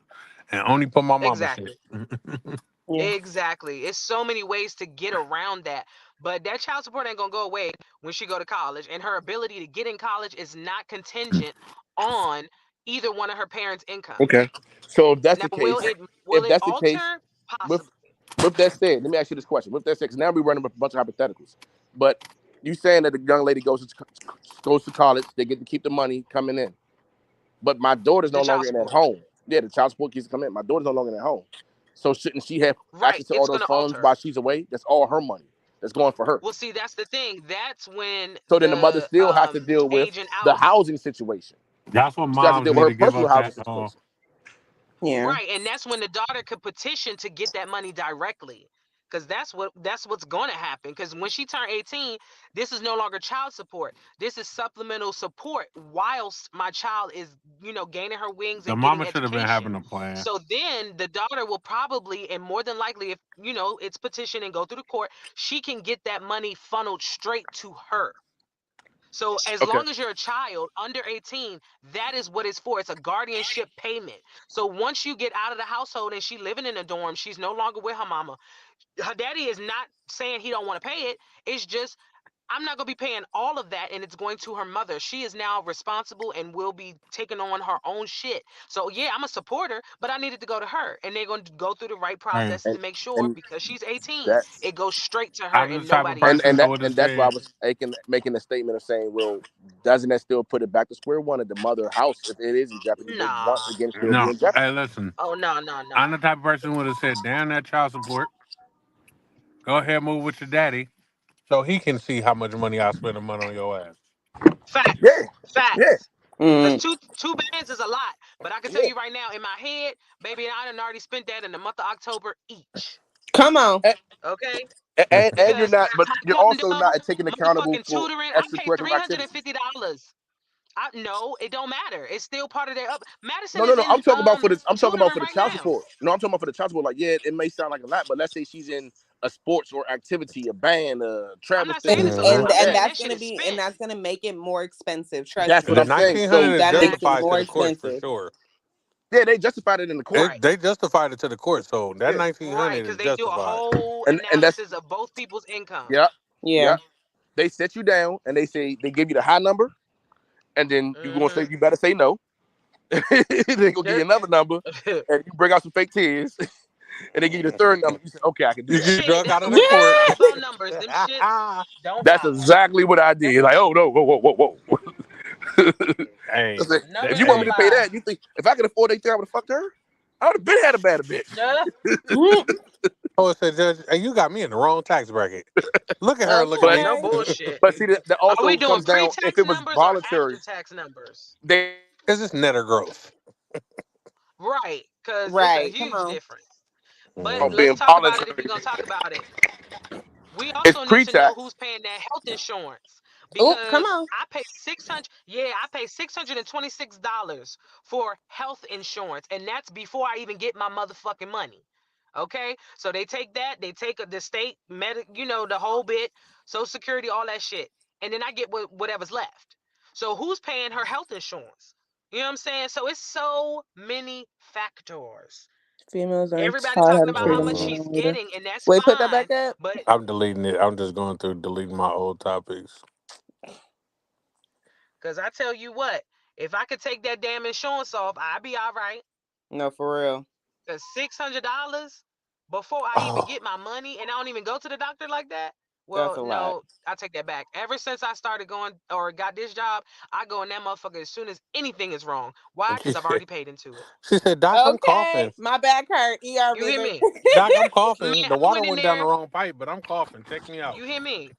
E: and only put my mama shit.
G: Exactly.
J: Yeah.
G: Exactly. It's so many ways to get around that. But that child support ain't gonna go away when she go to college. And her ability to get in college is not contingent on either one of her parents' income.
H: Okay. So if that's
G: Now,
H: the case,
G: will
H: if
G: it
H: that's the case,
G: alter?
H: with
G: Possibly.
H: with that said, let me ask you this question. With that said, 'cause now we're running with a bunch of hypotheticals. But you saying that the young lady goes to college, they get to keep the money coming in. But my daughter's
G: The
H: no
G: child
H: longer in at
G: support.
H: home. Yeah, the child support keeps coming in. My daughter's no longer in at home. So shouldn't she have
G: Right.
H: access to all
G: It's
H: those
G: gonna
H: funds
G: alter.
H: while she's away? That's all her money that's going for her.
G: Well, see, that's the thing. That's when
H: So then the mother
G: the
H: still has to deal with
G: aging
H: the
G: out.
H: housing situation.
E: That's what
H: She has to
E: moms
H: deal with
E: need
H: her
E: to give
H: personal
E: up
H: housing
E: that.
H: situation.
J: Yeah.
G: Right, and that's when the daughter could petition to get that money directly. Because that's what's going to happen. Because when she turned 18, this is no longer child support. This is supplemental support whilst my child is, gaining her wings
E: The
G: and getting
E: mama should have been
G: education.
E: having a plan.
G: So then the daughter will probably, and more than likely, if it's petitioned and go through the court, she can get that money funneled straight to her. So as
H: Okay.
G: long as you're a child under 18, that is what it's for. It's a guardianship payment. So once you get out of the household and she living in a dorm, she's no longer with her mama. Her daddy is not saying he don't want to pay it. It's just, I'm not going to be paying all of that, and it's going to her mother. She is now responsible and will be taking on her own shit. So yeah, I'm a supporter, but I needed to go to her, and they're going to go through the right
E: Hey,
G: processes to make sure,
H: And
G: because she's 18,
H: that
G: it goes straight to her
E: I'm the
G: and
E: type of
G: nobody else.
E: person that would
H: and
E: have
H: that's why I
E: said,
H: was making a statement of saying, well, doesn't that still put it back to square one at the mother house if it is in jeopardy? Would
G: Nah.
H: once again still be
E: no.
H: in jeopardy?
E: Hey, listen,
G: Oh, no.
E: I'm the type of person who would have said, damn that child support. Go ahead, move with your daddy, so he can see how much money I spend a month on your ass.
G: Facts.
H: Yeah,
G: Facts.
H: yeah,
G: Because
J: Mm.
G: two bands is a lot. But I can tell
H: yeah.
G: you right now, in my head, baby, I done already spent that in the month of October each.
J: Come on.
G: Okay?
H: And you're
G: Because
H: not, but
G: my
H: you're also
G: condo,
H: not taking accountable
G: motherfucking
H: for
G: tutoring, I paid
H: extracurricular activities.
G: $350. No, it don't matter. It's still part of their up. Madison
H: No.
G: is in
H: I'm talking about for I'm talking about
G: tutoring
H: for the
G: right
H: child
G: now.
H: support. No, I'm talking about for the child support. Like, yeah, it may sound like a lot, but let's say she's in a sports or activity, a band, a
G: I'm
H: travel
G: not
H: thing,
G: saying
J: And
G: it's a
H: something
G: lot.
J: and
G: I'm
H: like
J: and
G: saying
H: that.
J: that's
G: that shit
J: gonna
G: is
J: be
G: spent.
J: and that's gonna make it more expensive. Trust
H: That's what
E: The
J: me.
H: I'm saying.
E: 1900
H: So
E: is
J: That makes it
E: justified to
J: more
E: the court for
J: expensive.
E: sure.
H: Yeah, they justified it in the court,
G: Right.
E: They justified it to the court, so that
H: yeah,
E: 1900
G: Because
E: is
G: they do a
E: justified.
G: whole
H: and that's
G: analysis of both people's income.
H: yeah,
J: Yeah.
H: yeah. They set you down and they say they give you the high number, and then you gonna say
G: Mm-hmm.
H: you better say no. They gonna give you another number, and you bring out some fake tears, and they give you the third number. You say, okay, I can do
E: You
H: that.
E: get
G: Shit,
E: drug out of
G: we
E: the
G: ain't
E: court.
G: lying about numbers. Them shits don't
H: That's
G: lie.
H: exactly what I did. Like, oh no, whoa. I
E: Hey,
H: said, if
G: Numbers
H: you want me
G: don't
H: to pay
G: lie.
H: that, you think if I could afford that thing, I would have fucked her. I would have been had a bad bitch.
E: oh, it said, Judge, hey, you got me in the wrong tax bracket. Look at her, look at
H: But
E: me.
G: No
J: Okay.
G: bullshit.
H: but see, that
G: Are we
H: also
G: doing
H: comes down if
G: pre-tax
H: it was
G: numbers or
H: voluntary.
G: after-tax numbers?
H: They
E: Is this net or gross?
G: Right, because it's a
J: Right. Come
G: huge
J: on.
G: difference. But
H: are
E: Mm.
G: let's
H: being
G: talk about it if we're
H: voluntary.
G: gonna talk about it. We
H: It's
G: also need to know
H: pre-tax.
G: who's paying that health insurance
J: Oh, come
G: because
J: on.
G: I pay 600. Yeah, I pay $626 for health insurance, and that's before I even get my motherfucking money. Okay, so they take that, they take the state medic, the whole bit, Social Security, all that shit, and then I get whatever's left. So who's paying her health insurance? You know what I'm saying? So it's so many factors.
J: Females aren't
G: Everybody
J: taught how
G: talking
J: to
G: about
J: treat
G: how
J: a
G: much
E: Mhm.
J: man
G: she's
J: either.
G: getting, and that's
J: Wait, put that
G: fine.
J: back up.
G: But
E: I'm deleting it. I'm just going through deleting my old topics.
G: because I tell you what, if I could take that damn insurance off, I'd be all right.
J: No, for real.
G: Because $600 before I even
E: Oh,
G: get my money, and I don't even go to the doctor like that.
J: That's
G: Well,
J: a lot.
G: no, I take that back. Ever since I started going or got this job, I go in that motherfucker as soon as anything is wrong. Why?
E: she
G: Because I've
E: said,
G: already paid into it.
E: she said, Doc, I'm
J: Okay.
E: coughing.
J: My back hurt. ER
G: You hear
J: visit.
G: me?
E: Doc, I'm
G: Man,
E: coughing. The
G: I
E: water
G: went in
E: went down the
G: there.
E: wrong pipe, but I'm coughing. Check me out.
G: You hear me?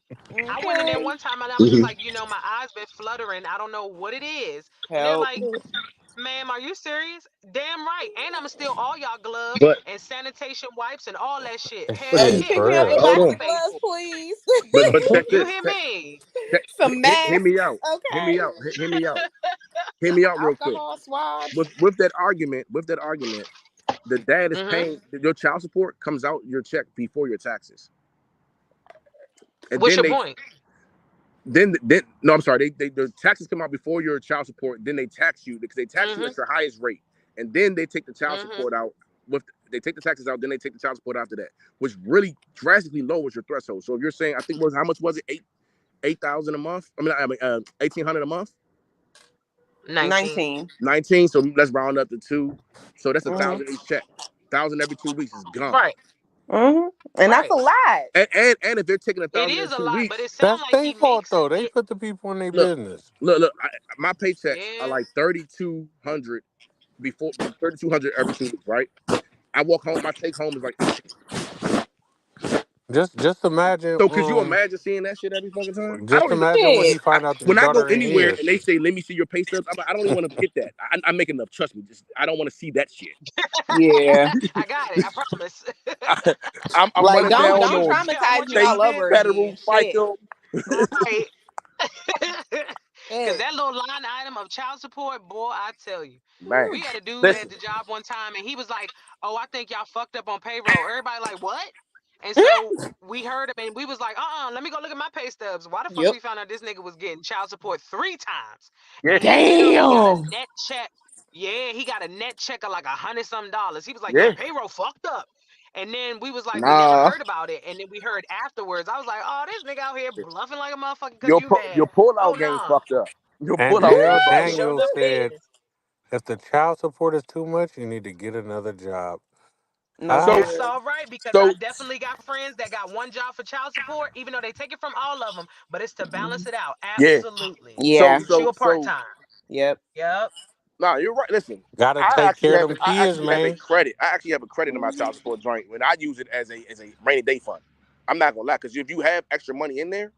G: I went in there
J: Okay.
G: one time and I was just like, my eyes been fluttering. I don't know what it is. And they're
J: Help.
G: like, ma'am, are you serious? Damn right. And I'ma steal all y'all gloves
H: But
G: and sanitation wipes and all that shit. Hell
H: but
G: yeah,
E: For
G: because
J: Can
G: I
J: we
E: real.
G: ain't got
J: buy
H: hold
G: shit to
J: some
H: on.
G: pay
J: gloves,
G: for.
J: please?
H: But check
G: You
H: this.
G: hear me?
J: Some
H: Hear
J: masks.
H: me out. Hear me
J: Okay.
H: out. Hear me out. Hear me out real quick.
J: Alcohol swabs.
H: With that argument, the dad is
G: Mm-hmm.
H: paying your child support comes out your check before your taxes, and
G: What's
H: then
G: your point?
H: then no, I'm sorry, the taxes come out before your child support. Then they tax you because they tax you
G: Mm-hmm.
H: at your highest rate, and then they take the child
G: Mm-hmm.
H: support out. They take the taxes out, then they take the child support after that, which really drastically lowers your threshold. So if you're saying, I think how much was it, 8,000 a month? I mean 1,800 a month,
G: 19.
J: 19.
H: 19. So let's round up to 2. So that's a
J: Mm-hmm.
H: 1,000 each check. 1,000 every 2 weeks is gone.
G: Right.
J: Mm-hmm. And that's
G: Right.
J: a lot.
H: And if they're taking a
G: It
H: 1,000 in
G: is a
H: two
G: lot, but
H: weeks,
G: it sounds
E: That's
G: like
E: their
G: he
E: fault,
G: makes
E: though. They
G: it.
E: put the people in their
H: look,
E: business.
H: my paychecks are
G: Yeah.
H: like 3,200 before 3,200 every 2 weeks, right? I walk home, my take home is like 18.
E: Just imagine,
H: So could you imagine seeing that shit every fucking time? I
E: just
H: don't even
E: imagine when he
J: Shit.
E: find out that the
H: when I go
E: daughter ain't
H: anywhere and
E: his.
H: they say, "Let me see your pay stubs," I'm like, I don't even want to get that. I'm making enough. Trust me. I don't want to see that shit.
J: Yeah.
G: I got it. I promise.
H: I'm
J: Like
H: running
G: I
J: don't
G: want
H: down
J: don't
G: you.
H: on
G: I
J: traumatize
G: want you
J: me
G: to
J: all
H: state,
J: over
G: live.
J: again.
H: federal,
J: Shit.
H: FICA.
G: Right. Because
J: Shit.
G: that little line item of child support, boy, I tell you,
H: Man,
G: we had a dude at
H: listen.
G: the job one time, and he was like, "Oh, I think y'all fucked up on payroll." Everybody like, "What?" And so we heard him, and we was like, let me go look at my pay stubs. Why the fuck
J: Yep.
G: we found out this nigga was getting child support 3 times,
H: Yeah,
G: and he tell me he got a
J: Damn.
G: net check. Yeah, he got a net check of like $100 some. He was like, "Yeah,
H: yeah.
G: payroll fucked up." And then we was like, we never
H: Nah,
G: heard about it. And then we heard afterwards. I was like, oh, this nigga out here bluffing like a motherfucker because you mad.
H: your
G: Oh,
H: pullout game
G: nah.
H: fucked up. Your
E: And
H: pullout game
E: L.
H: fucked
G: It
H: up.
G: sure
E: Daniels
G: enough
E: said,
G: is.
E: if the child support is too much, you need to get another job.
J: No, for
H: So
G: That's
J: real.
G: all right because I
H: so
G: definitely got friends that got one job for child support, even though they take it from all of them, but it's to balance it out.
H: yeah.
G: Absolutely.
H: So
J: Yeah.
G: Get you
H: so
G: a part
H: so
G: time.
J: Yep.
G: Yep.
H: nah, you're right. Listen,
E: Gotta take care of them
H: I
E: kids,
H: actually have a
E: man.
H: credit. I actually have a credit in my child support joint when I use it as a rainy day fund. I'm not gonna lie, because if you have extra money in there,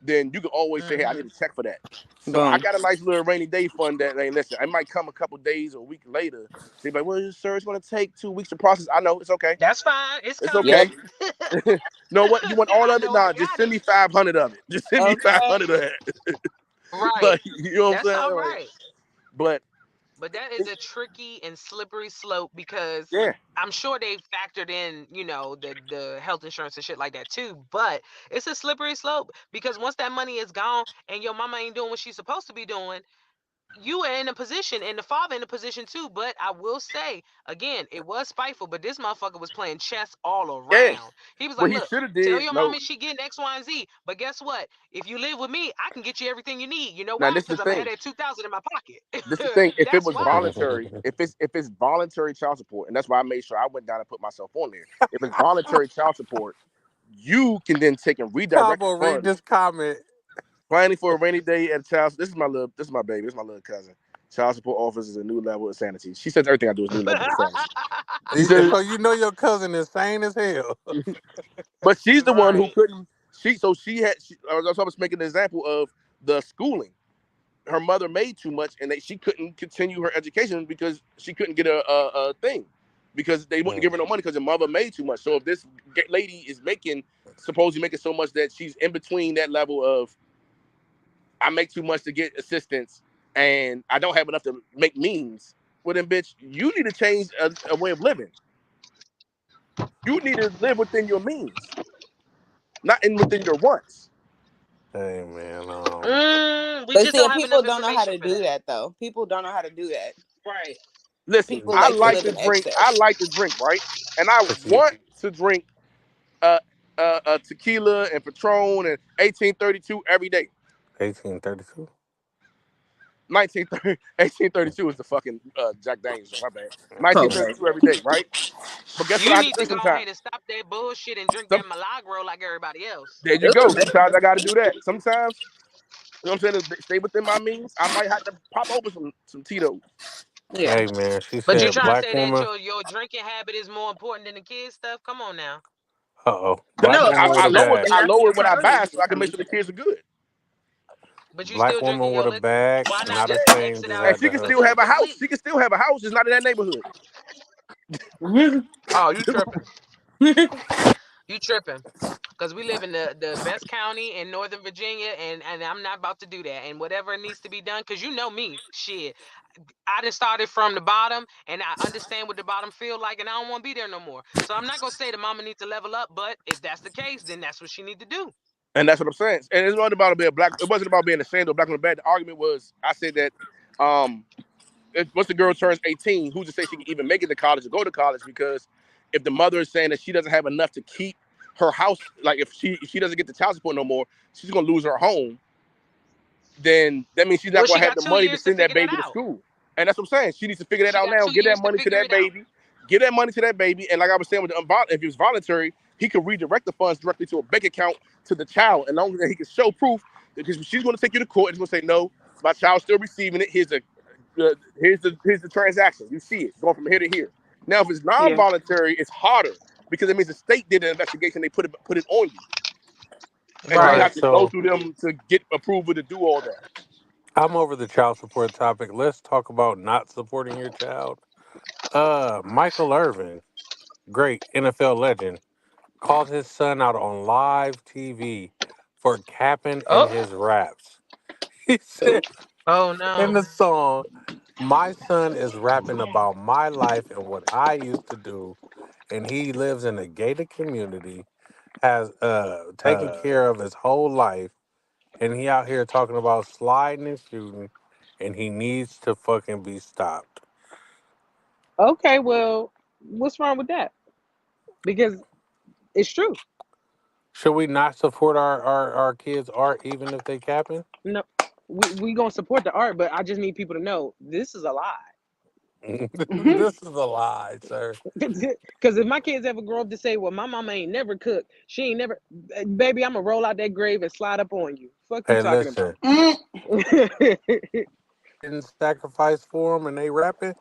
H: then you can always say, "Hey, I
G: Mm-hmm.
H: need to check for that." So I
J: Boom.
H: got a nice little rainy day fund that, hey, listen, it might come a couple days or a week later. So you're like, "Well, sir, it's gonna take 2 weeks to process." I know it's okay.
G: That's fine. It's
H: It's
G: coming.
J: Yep.
H: okay. No, what you want all
G: I
H: of it?
G: know I
H: Nah, just
G: got
H: send
G: it.
H: me 500 of it. Just send me
J: Okay.
H: 500 of that.
G: Right.
H: Like, you know what I'm
G: That's
H: saying?
G: all
H: Like,
G: right.
H: but
G: But that is a tricky and slippery slope because
H: yeah,
G: I'm sure they factored in, the health insurance and shit like that too. But it's a slippery slope because once that money is gone and your mama ain't doing what she's supposed to be doing, you are in a position, and the father in a position too. But I will say again, it was spiteful. But this motherfucker was playing chess all
H: Yes.
G: around. He was
H: What
G: like,
H: he
G: "Look,
H: should have
G: tell
H: did,
G: your
H: no.
G: mama she getting X, Y, and Z. But guess what? If you live with me, I can get you everything you need. You know
H: Now
G: why?
H: this is the
G: Because I'm gonna have
H: thing.
G: that 2,000 in my pocket.
H: This is the thing. If it
G: That's
H: was
G: why.
H: voluntary, if it's voluntary child support, and that's why I made sure I went down and put myself on there. If it's voluntary child support, you can then take and redirect the
E: Combo, read
H: funds.
E: this comment.
H: Planning for a rainy day at a child. This is my baby. This is my little cousin. Child support offers is a new level of sanity. She says everything I do is a new level of sanity. She says,
E: So you know your cousin is sane as hell.
H: but she's the one who
G: Right.
H: couldn't. I was making an example of the schooling. Her mother made too much, and she couldn't continue her education because she couldn't get a thing because they wouldn't give her no money because her mother made too much. So if this lady is supposedly making so much that she's in between that level of I make too much to get assistance and I don't have enough to make means, well then, bitch, you need to change a way of living. You need to live within your means, not within your wants.
E: Hey man,
G: We
J: But
G: just
J: see,
G: don't
J: and
G: have
J: people
G: enough
J: don't know how
G: information
J: to
G: for
J: do
G: that.
J: that though. People don't know how to do that.
G: Right.
H: Listen,
J: People
H: I
J: like to
H: like
J: live
H: to
J: in
H: drink. I
J: excess.
H: like to drink, right? And I
E: but you
H: want to drink uh, tequila and Patron and 1832 every day.
E: 1832.
H: 1832 is the fucking Jack Daniels. My bad.
J: Okay.
H: 1932 every day, right? But guess what
G: You
H: I have to
G: need to
H: drink
G: go
H: sometimes?
G: ahead and stop that bullshit and drink
H: Some,
G: that Milagro like everybody else.
H: there you
J: Ooh,
H: go. Sometimes I got to do that. Sometimes, you know what I'm saying, to stay within my means, I might have to pop open some Tito's.
J: yeah.
E: Hey man, she
G: But you
E: said
G: trying to
E: black
G: say that
E: woman.
G: your drinking habit is more important than the kids stuff? Come on now.
E: Black
J: No,
E: woman with
H: I
E: a
J: absolutely.
H: lowered
E: bag.
H: I
J: And that's where
H: lowered what I
J: priorities
H: buy so
J: need to
H: I can
J: come
H: make sure the
J: into it.
H: kids are good.
G: But you
E: Black
G: still
E: woman
G: drinking
E: with
G: your
E: a
G: liquor.
E: bag,
G: Why not
E: not a
G: just
E: thing
G: X it
E: just
G: out
H: And
E: had
H: she
E: to
H: can
G: and
H: still
E: hustle.
H: have
G: drink
H: a
G: the
H: house.
G: bleak?
H: She can still have a house. It's not in that neighborhood.
G: Oh, you tripping. You tripping. Because we live in the best county in Northern Virginia, and I'm not about to do that. And whatever needs to be done, because you know me, shit. I just started from the bottom, and I understand what the bottom feel like, and I don't want to be there no more. So I'm not going to say the mama needs to level up, but if that's the case, then that's what she need to do.
H: And that's what I'm saying. And it's not about being black. It wasn't about being ashamed or black on the bad. The argument was I said that um once the girl turns 18, who's to say she can even make it to college or go to college? Because if the mother is saying that she doesn't have enough to keep her house, like if she doesn't get the child support no more, she's gonna lose her home. Then that means she's not
G: Well, she
H: gonna have
G: got
H: the
G: two
H: money to
G: years to
H: send that
G: figure that
H: baby to
G: out.
H: school. And that's what I'm saying. She needs to figure that
G: She
H: out
G: got
H: now.
G: 2
H: Get that
G: years to
H: money to
G: figure
H: that
G: it out.
H: baby. Give that money to that baby. And like I was saying with if it was voluntary, he could redirect the funds directly to a bank account to the child, and long as he can show proof, because she's going to take you to court and going to say, no, my child's still receiving it. Here's the transaction. You see it going from here to here. Now, if it's
J: Yeah.
H: non-voluntary, it's harder because it means the state did an investigation. They put it on you, and
E: All
H: then you
E: right,
H: have
G: Right.
H: to go
E: so
H: through them to get approval to do all that.
E: I'm over the child support topic. Let's talk about not supporting your child. Michael Irvin, great NFL legend, called his son out on live TV for capping in
G: Oh,
E: his raps. He said
G: oh
E: in
G: no.
E: the song, "My son is rapping about my life and what I used to do, and he lives in a gated community, has taken care of his whole life, and he out here talking about sliding and shooting, and he needs to fucking be stopped."
G: Okay, well, what's wrong with that? Because it's true.
E: Should we not support our kids' art even if they capping?
G: No, we gonna support the art, but I just need people to know this is a lie.
E: This is a lie, sir.
G: Because if my kids ever grow up to say, "Well, my mama ain't never cooked, she ain't never," baby, I'm gonna roll out that grave and slide up on you. Fuck you
E: Hey,
G: talking
E: listen,
G: about?
E: didn't sacrifice for them and they rapping.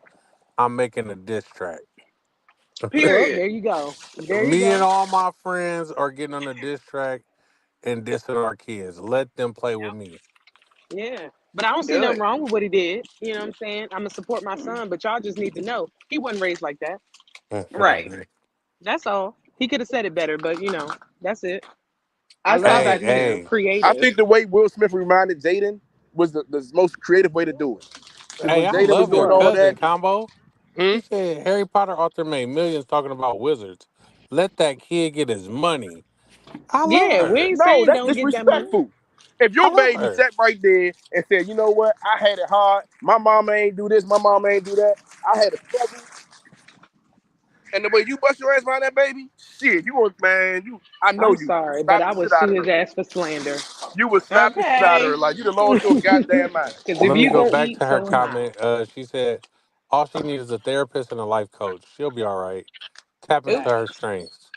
E: I'm making a diss track.
G: Well,
J: Period.
G: there you go. There you
E: Me and
G: go.
E: all my friends are getting on a diss track and dissing our kids. Let them play with me.
G: Yeah. But I don't see
J: Do
G: nothing
J: it.
G: wrong with what he did. You know what I'm saying? I'm gonna support my son, but y'all just need to know he wasn't raised like that.
J: Right.
G: That's all. He could have said it better, but that's it. I
J: I
G: love
J: saw
E: Hey,
G: that
J: that
G: he's
J: too.
E: hey,
H: I
G: creative.
H: think the way Will Smith reminded Jaden was the most creative way to do it. Because
E: hey!
H: when
E: I
H: Jaden was
E: love your
H: doing all
G: What?
E: cousin
H: that,
E: combo.
H: hmm?
E: He said Harry Potter author made millions talking about wizards. Let that kid get his money. I love
G: Yeah, we
E: her.
G: ain't
H: No,
G: saying
H: that's
G: don't get that money.
H: disrespectful. If
E: I
H: your
E: love
H: baby
E: her.
H: sat right there and said, you know what, I had it hard. My mama ain't do this. My mama ain't do that. I had a struggle. And the way you bust your ass around that baby, shit, you want, man, I know
G: I'm
H: you would
G: sorry, but
H: slap
G: I
H: the
G: would
H: shit out
G: sue
H: of
G: his
H: her.
G: ass for slander.
H: You would slap the shit out of her
J: Okay.
H: like you done lost your goddamn mind.
G: Because if
E: Let me
G: you
E: go
G: gonna
E: back
G: eat,
E: to her
G: so am I.
E: comment. She said all she needs is a therapist and a life coach. She'll be all right. Tap into
J: Oops.
E: her strengths.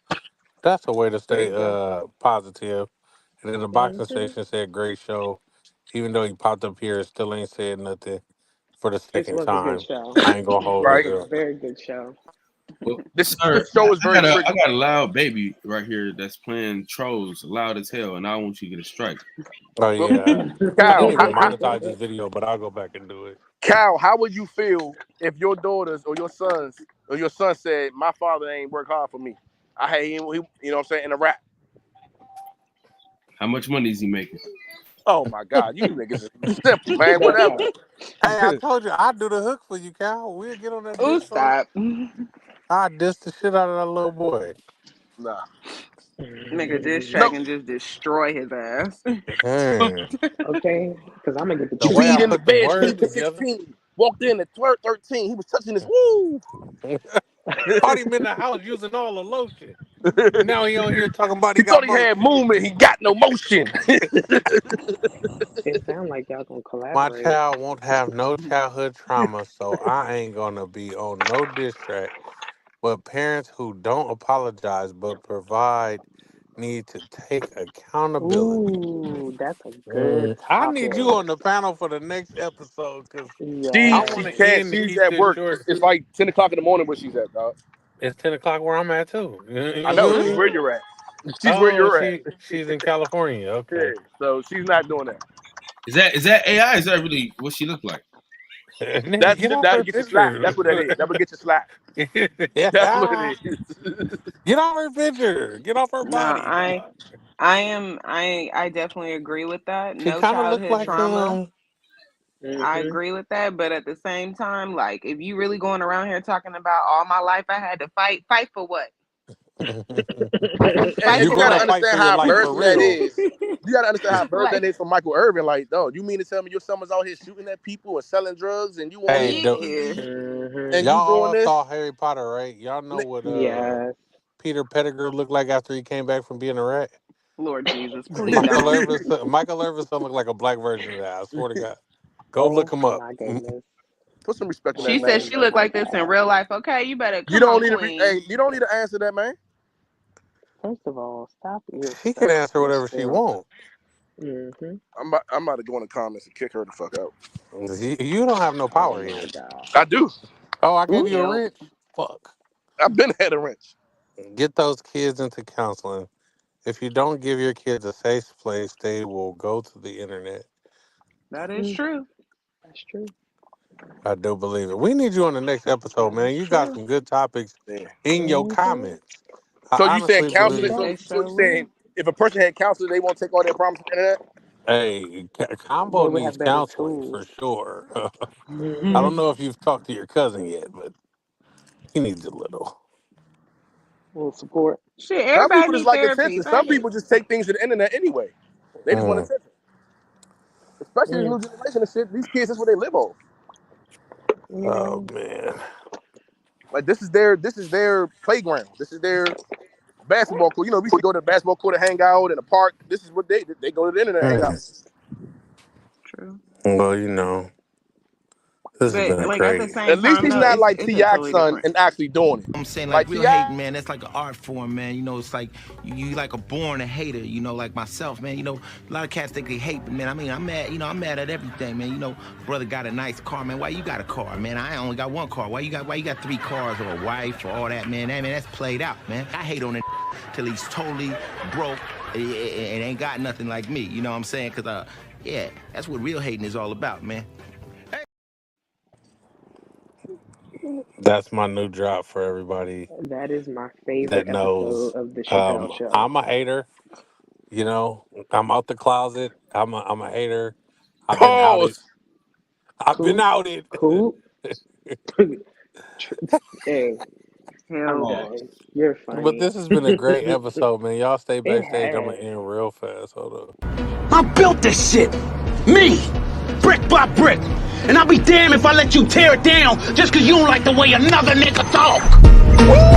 E: That's a way to
G: There
E: stay
G: you go.
E: positive. And then the boxing
G: Hmm.
E: station said great show. Even though he popped up here, still ain't said nothing for the
G: This
E: second
G: was a good
E: time.
G: show.
E: I ain't gonna hold
G: This
E: her
H: Right?
G: was a
E: girl.
G: very good show.
K: Well,
H: This
K: sir,
H: show is
K: I
H: very
K: I
H: triggering.
K: got a loud baby right here that's playing trolls loud as hell, and I want you to get a strike.
E: Oh
H: Well,
E: yeah. I
H: Cal,
E: didn't even monetize this video, but I'll go back and do it.
H: Cal, how would you feel if your daughters or your sons or your son said, "My father ain't work hard for me. I had him, you know what I'm saying, in a rap."
K: How much money is he making?
H: Oh my God, you niggas is simple, man.
G: That
H: Whatever.
G: part.
E: Hey, I told you I'd do the hook for you, Cal. We'll get on that
J: Ooh,
E: diss track.
J: stop.
E: I diss the shit out of that little boy.
H: Nah,
J: Make a diss
H: no.
J: track and just destroy his ass.
E: Man.
G: Okay, because I'm gonna get the
E: The
G: truth
E: way
H: Speed
E: I
H: in
G: out.
H: the
E: put the
H: bed,
E: words
H: speed to
E: together.
H: 16. Walked in at 13. He was touching his woo.
E: Caught him in the house using all the lotion. Now he on here talking about he
H: He thought
E: got
H: he had
E: motion.
H: movement. He got no motion.
G: It sounds like y'all gonna
E: My
G: collaborate.
E: child won't have no childhood trauma, so I ain't gonna be on no diss track. But parents who don't apologize but provide need to take accountability.
G: Ooh, that's a good
E: I need
G: topic.
E: you on the panel for the next episode because I
G: Yes.
H: She
E: want to
H: can't.
E: end to
H: She's
E: keep
H: at
E: this
H: work.
E: short.
H: It's like 10 o'clock in the morning where she's at, dog.
E: It's 10 o'clock where I'm at too.
H: I know.
J: Mm.
H: She's where you're at. She's where
E: Oh,
H: you're at.
E: she's in California.
H: Yeah.
E: Okay.
H: So she's not doing that.
K: Is that AI? Is that really what she look like?
E: Nigga,
H: That
E: get off
H: that'll
E: her
H: get you slapped.
E: picture.
H: That's what it is. That would get you slapped. That's what it is.
E: Get off her picture. Get off her
J: No,
E: body, dog.
J: I definitely agree with that.
E: She
J: No
E: kind of look
J: childhood
E: like
J: trauma. I
G: Mm-hmm.
J: agree with that, but at the same time, like if you really going around here talking about all my life I had to fight for what?
H: And
J: Fight
E: You
H: you
J: for
H: gotta
E: gonna
J: what?
E: fight for
H: understand
E: your
H: how
E: life for
H: embarrassing that
E: real.
H: is. You gotta understand how embarrassing
J: Like,
H: that is for Michael Irvin. Like, dog, you mean to tell me your son was out here shooting at people or selling drugs and you on
E: Hey,
H: his Twitter
J: yeah.
H: feed
G: Mm-hmm.
H: and
E: y'all
H: you doing
E: all
H: this?
E: saw Harry Potter, right? Y'all know what
G: Yes.
E: Peter Pettigrew looked like after he came back from being a rat?
J: Lord Jesus, please don't.
E: Michael Irvin son looked like a black version of that. I swear to God. Go look
G: Oh
E: him up.
G: my goodness.
H: Put some respect on that
J: She said
H: man,
J: she
H: man.
J: looked like this in real life. Okay, you better
H: You
J: come
H: don't
J: on,
H: need to.
J: Queen.
H: Hey, you don't need to answer that, man.
G: First of all, stop
E: She can
G: yourself,
E: answer
G: Miss
E: whatever she
G: Ford.
E: wants.
G: Mm-hmm.
H: I'm about to go in the comments and kick her the fuck out.
E: You don't have no
G: Oh
E: power
G: my
E: here.
G: God.
H: I do.
E: Oh, I gave
G: Ooh.
E: you a
J: Yep.
E: wrench? Fuck.
H: I've been had a wrench.
E: Get those kids into counseling. If you don't give your kids a safe place, they will go to the internet.
J: That is
G: Mm,
J: true.
G: that's true.
E: I do believe it. We need you on the next episode,
G: That
E: man.
G: is
E: You got
G: true.
E: some good topics
H: Yeah.
E: in your
G: Mm-hmm.
E: comments. I
H: So you saying
E: honestly
G: Yes,
H: counseling?
E: believe.
G: sir.
J: They
H: So you
J: sure will.
H: saying if a person had counseling, they won't take all their problems from the internet?
E: Hey, Combo
G: They would
E: needs
G: have better
E: counseling
G: tools.
E: for sure. I
G: Mm-hmm.
E: don't know if you've talked to your cousin yet, but he needs a little.
G: A little support.
J: Shit,
H: Some
J: everybody
H: people just
J: need
H: like
J: therapy.
H: attention. Some
J: Thanks.
H: people just take things to the internet anyway. They just want
E: Mm.
H: attention. Especially the
G: Mm.
H: new generation of shit. These kids, that's what they live on.
E: Oh
G: Yeah.
E: man.
H: Like this is their playground. This is their basketball court. You know, we used to go to the basketball court to hang out in the park. This is what they go to the internet and hang out.
E: Mm.
J: True.
E: Well, you know, this has
J: But
E: been a
J: like at the
E: great.
J: same
H: At least
J: time
H: he's
J: though,
H: not like
J: it's a
H: T.I.'s
J: totally
H: son
J: different.
H: and actually doing it.
A: I'm saying
H: Like
A: like real
H: T.I.
A: hating, man. That's like an art form, man. You know, it's like you like a born a hater. You know, like myself, man. You know, a lot of cats think they hate, but man, I mean, I'm mad. You know, I'm mad at everything, man. You know, brother got a nice car, man. Why you got a car, man? I only got one car. Why you got 3 cars or a wife or all that, man? That's played out, man. I hate on it till he's totally broke and ain't got nothing like me. You know what I'm saying? Cause yeah, that's what real hating is all about, man.
E: That's my new drop for everybody
G: That is my favorite
E: that
G: episode
E: knows.
G: of the Chappelle Show.
E: I'm a hater. You know, I'm out the closet. I'm a hater. I've been outed.
H: Pause.
E: I've been
G: Coop,
E: outed.
G: Coop. Hey, I'm
J: Hell,
K: Oh,
G: done. You're
E: But
G: funny.
E: this has been a great episode, man. Y'all stay
G: It
E: backstage. I'm gonna
G: has.
E: end real fast. Hold up.
L: I built this shit. Me. Brick by brick. And I'll be damned if I let you tear it down just because you don't like the way another nigga talk. Woo!